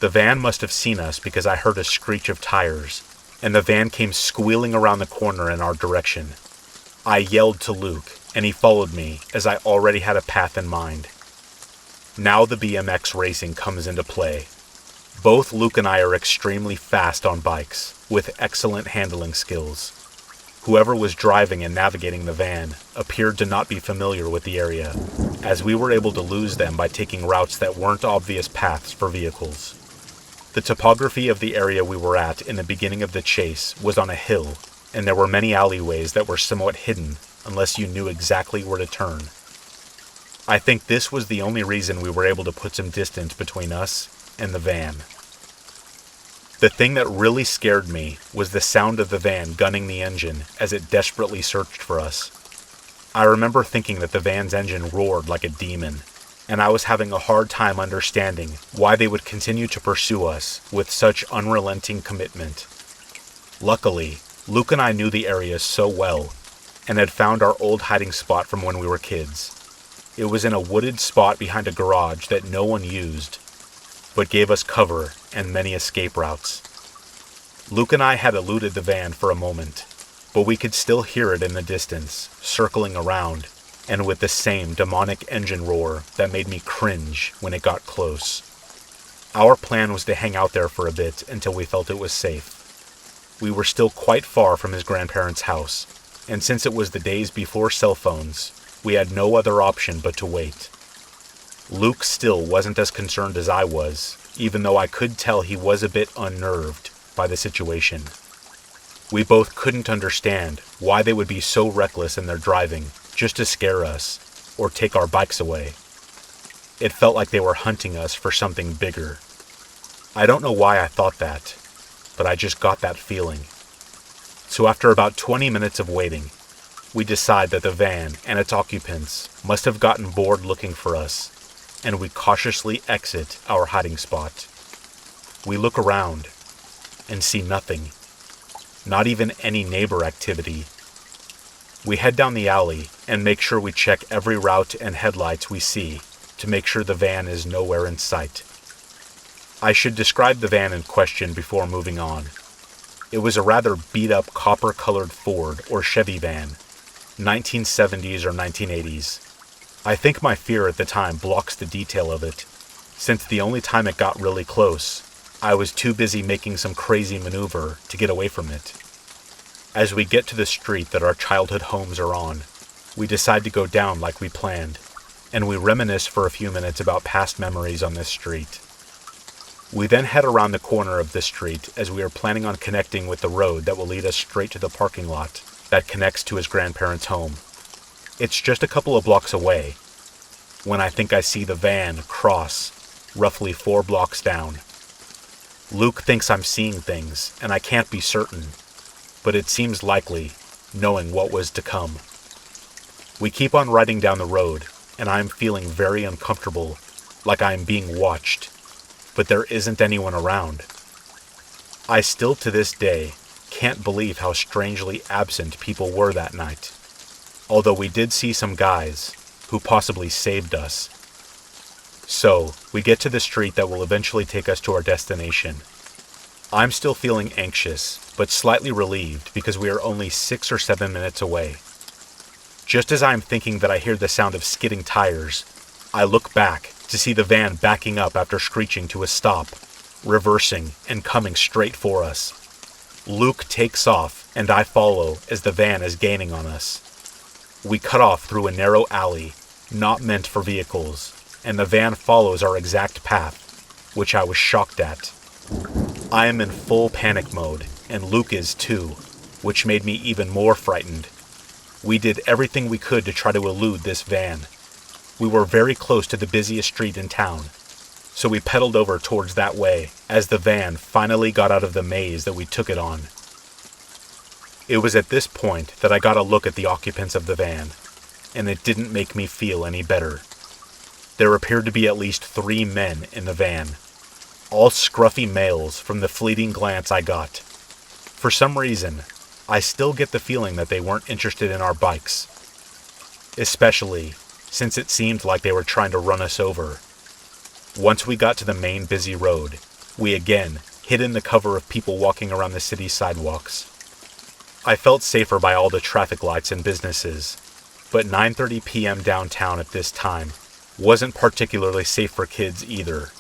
the van must have seen us because I heard a screech of tires, and the van came squealing around the corner in our direction. I yelled to Luke, and he followed me as I already had a path in mind. Now the BMX racing comes into play. Both Luke and I are extremely fast on bikes, with excellent handling skills. Whoever was driving and navigating the van appeared to not be familiar with the area, as we were able to lose them by taking routes that weren't obvious paths for vehicles. The topography of the area we were at in the beginning of the chase was on a hill, and there were many alleyways that were somewhat hidden unless you knew exactly where to turn. I think this was the only reason we were able to put some distance between us and the van. The thing that really scared me was the sound of the van gunning the engine as it desperately searched for us. I remember thinking that the van's engine roared like a demon, and I was having a hard time understanding why they would continue to pursue us with such unrelenting commitment. Luckily, Luke and I knew the area so well, and had found our old hiding spot from when we were kids. It was in a wooded spot behind a garage that no one used, but gave us cover and many escape routes. Luke and I had eluded the van for a moment, but we could still hear it in the distance, circling around, and with the same demonic engine roar that made me cringe when it got close. Our plan was to hang out there for a bit until we felt it was safe. We were still quite far from his grandparents' house, and since it was the days before cell phones, we had no other option but to wait. Luke still wasn't as concerned as I was, even though I could tell he was a bit unnerved by the situation. We both couldn't understand why they would be so reckless in their driving just to scare us or take our bikes away. It felt like they were hunting us for something bigger. I don't know why I thought that, but I just got that feeling. So after about 20 minutes of waiting, we decide that the van and its occupants must have gotten bored looking for us, and we cautiously exit our hiding spot. We look around and see nothing, not even any neighbor activity. We head down the alley and make sure we check every route and headlights we see to make sure the van is nowhere in sight. I should describe the van in question before moving on. It was a rather beat-up copper-colored Ford or Chevy van, 1970s or 1980s. I think my fear at the time blocks the detail of it, since the only time it got really close, I was too busy making some crazy maneuver to get away from it. As we get to the street that our childhood homes are on, we decide to go down like we planned, and we reminisce for a few minutes about past memories on this street. We then head around the corner of this street as we are planning on connecting with the road that will lead us straight to the parking lot that connects to his grandparents' home. It's just a couple of blocks away, when I think I see the van cross, roughly 4 blocks down. Luke thinks I'm seeing things, and I can't be certain, but it seems likely, knowing what was to come. We keep on riding down the road, and I am feeling very uncomfortable, like I am being watched, but there isn't anyone around. I still to this day can't believe how strangely absent people were that night, although we did see some guys who possibly saved us. So, we get to the street that will eventually take us to our destination. I'm still feeling anxious, but slightly relieved because we are only 6 or 7 minutes away. Just as I am thinking that I hear the sound of skidding tires, I look back to see the van backing up after screeching to a stop, reversing and coming straight for us. Luke takes off, and I follow as the van is gaining on us. We cut off through a narrow alley, not meant for vehicles, and the van follows our exact path, which I was shocked at. I am in full panic mode, and Luke is too, which made me even more frightened. We did everything we could to try to elude this van. We were very close to the busiest street in town, so we pedaled over towards that way as the van finally got out of the maze that we took it on. It was at this point that I got a look at the occupants of the van, and it didn't make me feel any better. There appeared to be at least 3 men in the van, all scruffy males from the fleeting glance I got. For some reason, I still get the feeling that they weren't interested in our bikes, especially since it seemed like they were trying to run us over. Once we got to the main busy road, we again hid in the cover of people walking around the city sidewalks. I felt safer by all the traffic lights and businesses, but 9:30 p.m. downtown at this time wasn't particularly safe for kids either.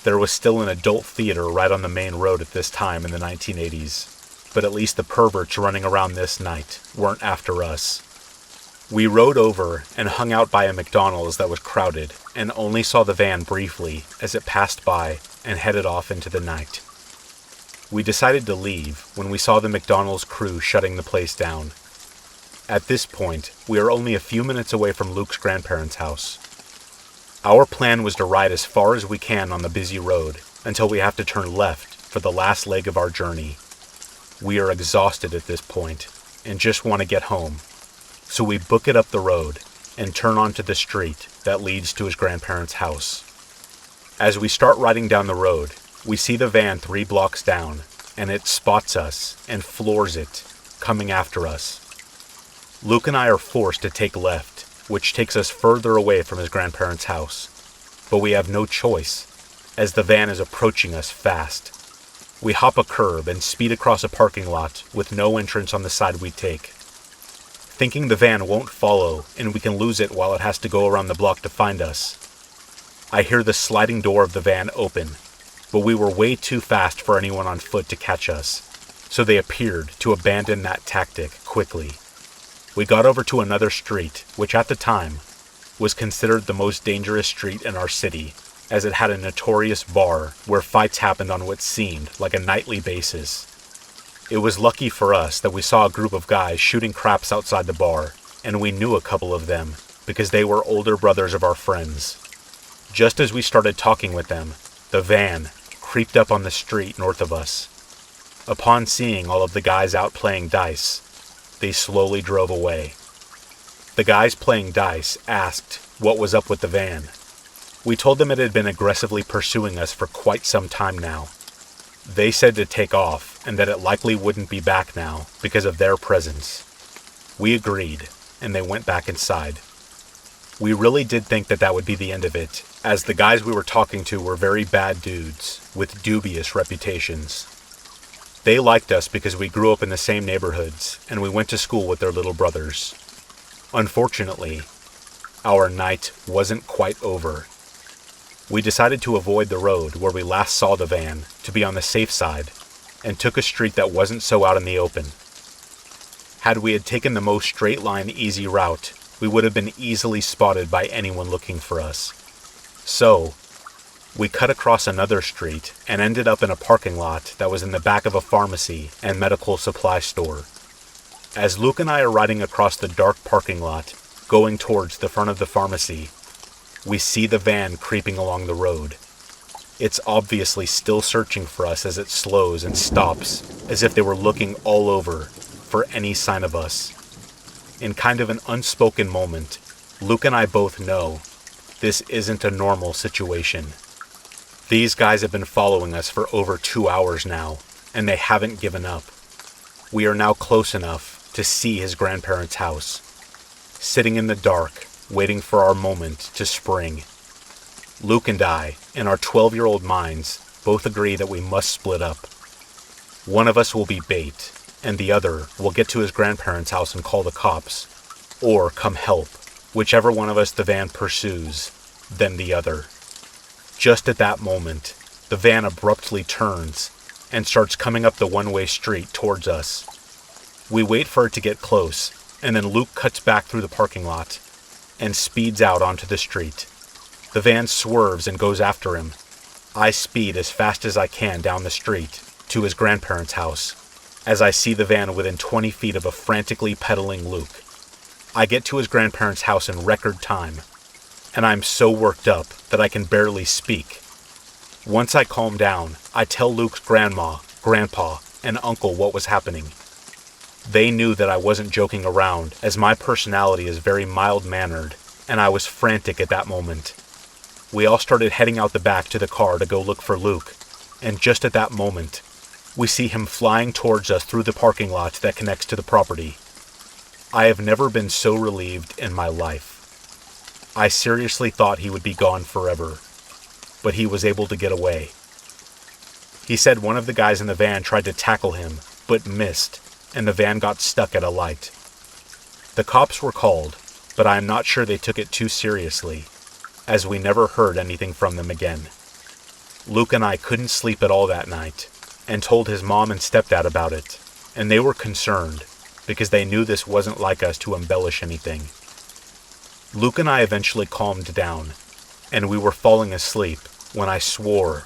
There was still an adult theater right on the main road at this time in the 1980s, but at least the perverts running around this night weren't after us. We rode over and hung out by a McDonald's that was crowded and only saw the van briefly as it passed by and headed off into the night. We decided to leave when we saw the McDonald's crew shutting the place down. At this point, we are only a few minutes away from Luke's grandparents' house. Our plan was to ride as far as we can on the busy road until we have to turn left for the last leg of our journey. We are exhausted at this point and just want to get home, so we book it up the road and turn onto the street that leads to his grandparents' house. As we start riding down the road, we see the van 3 blocks down, and it spots us and floors it, coming after us. Luke and I are forced to take left, which takes us further away from his grandparents' house, but we have no choice, as the van is approaching us fast. We hop a curb and speed across a parking lot with no entrance on the side we take. Thinking the van won't follow and we can lose it while it has to go around the block to find us, I hear the sliding door of the van open, but we were way too fast for anyone on foot to catch us, so they appeared to abandon that tactic quickly. We got over to another street, which at the time was considered the most dangerous street in our city, as it had a notorious bar where fights happened on what seemed like a nightly basis. It was lucky for us that we saw a group of guys shooting craps outside the bar, and we knew a couple of them because they were older brothers of our friends. Just as we started talking with them, the van creeped up on the street north of us. Upon seeing all of the guys out playing dice, they slowly drove away. The guys playing dice asked what was up with the van. We told them it had been aggressively pursuing us for quite some time now. They said to take off and that it likely wouldn't be back now because of their presence. We agreed, and they went back inside. We really did think that would be the end of it, as the guys we were talking to were very bad dudes with dubious reputations. They liked us because we grew up in the same neighborhoods and we went to school with their little brothers. Unfortunately, our night wasn't quite over. We decided to avoid the road where we last saw the van to be on the safe side and took a street that wasn't so out in the open. Had we taken the most straight-line, easy route, we would have been easily spotted by anyone looking for us. So, we cut across another street and ended up in a parking lot that was in the back of a pharmacy and medical supply store. As Luke and I are riding across the dark parking lot, going towards the front of the pharmacy, we see the van creeping along the road. It's obviously still searching for us as it slows and stops, as if they were looking all over for any sign of us. In kind of an unspoken moment, Luke and I both know this isn't a normal situation. These guys have been following us for over 2 hours now, and they haven't given up. We are now close enough to see his grandparents' house, sitting in the dark, waiting for our moment to spring. Luke and I, in our 12-year-old minds, both agree that we must split up. One of us will be bait, and the other will get to his grandparents' house and call the cops, or come help, whichever one of us the van pursues, then the other. Just at that moment, the van abruptly turns and starts coming up the one-way street towards us. We wait for it to get close, and then Luke cuts back through the parking lot. and speeds out onto the street. The van swerves and goes after him. I speed as fast as I can down the street to his grandparents' house, as I see the van within 20 feet of a frantically pedaling Luke. I get to his grandparents' house in record time, and I'm so worked up that I can barely speak. Once I calm down, I tell Luke's grandma, grandpa, and uncle what was happening. They knew that I wasn't joking around, as my personality is very mild-mannered, and I was frantic at that moment. We all started heading out the back to the car to go look for Luke, and just at that moment, we see him flying towards us through the parking lot that connects to the property. I have never been so relieved in my life. I seriously thought he would be gone forever, but he was able to get away. He said one of the guys in the van tried to tackle him, but missed, and the van got stuck at a light. The cops were called, but I am not sure they took it too seriously, as we never heard anything from them again. Luke and I couldn't sleep at all that night, and told his mom and stepdad about it, and they were concerned, because they knew this wasn't like us to embellish anything. Luke and I eventually calmed down, and we were falling asleep when I swore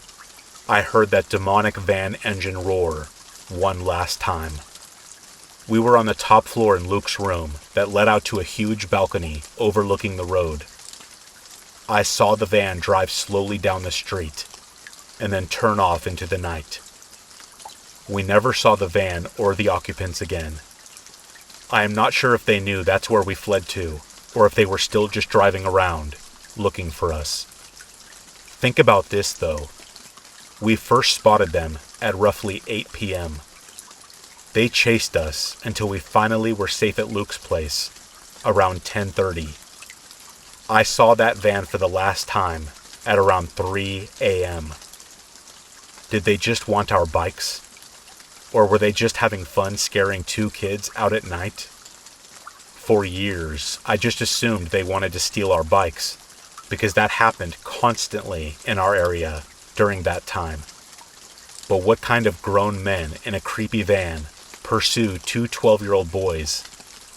I heard that demonic van engine roar one last time. We were on the top floor in Luke's room that led out to a huge balcony overlooking the road. I saw the van drive slowly down the street and then turn off into the night. We never saw the van or the occupants again. I am not sure if they knew that's where we fled to, or if they were still just driving around, looking for us. Think about this, though. We first spotted them at roughly 8 p.m. They chased us until we finally were safe at Luke's place, around 10:30. I saw that van for the last time at around 3 a.m. Did they just want our bikes? Or were they just having fun scaring two kids out at night? For years, I just assumed they wanted to steal our bikes, because that happened constantly in our area during that time. But what kind of grown men in a creepy van pursue two 12-year-old boys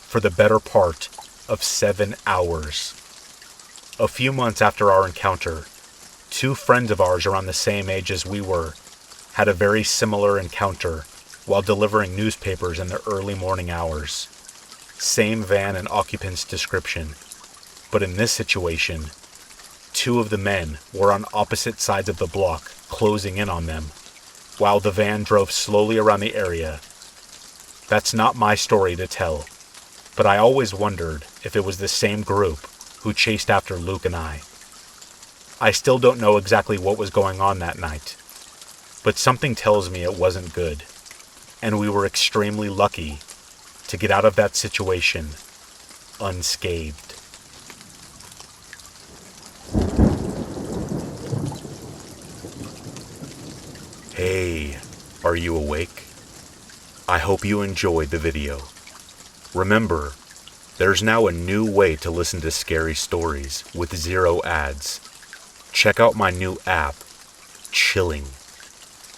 for the better part of 7 hours? A few months after our encounter, two friends of ours around the same age as we were had a very similar encounter while delivering newspapers in the early morning hours. Same van and occupant's description, but in this situation, two of the men were on opposite sides of the block, closing in on them, while the van drove slowly around the area. That's not my story to tell, but I always wondered if it was the same group who chased after Luke and I. I still don't know exactly what was going on that night, but something tells me it wasn't good, and we were extremely lucky to get out of that situation unscathed. Hey, are you awake? I hope you enjoyed the video. Remember, there's now a new way to listen to scary stories with 0 ads. Check out my new app, Chilling.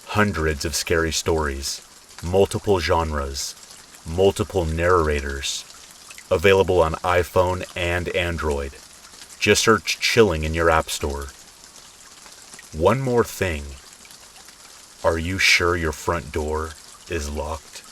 Hundreds of scary stories, multiple genres, multiple narrators. Available on iPhone and Android. Just search Chilling in your app store. One more thing. Are you sure your front door is locked?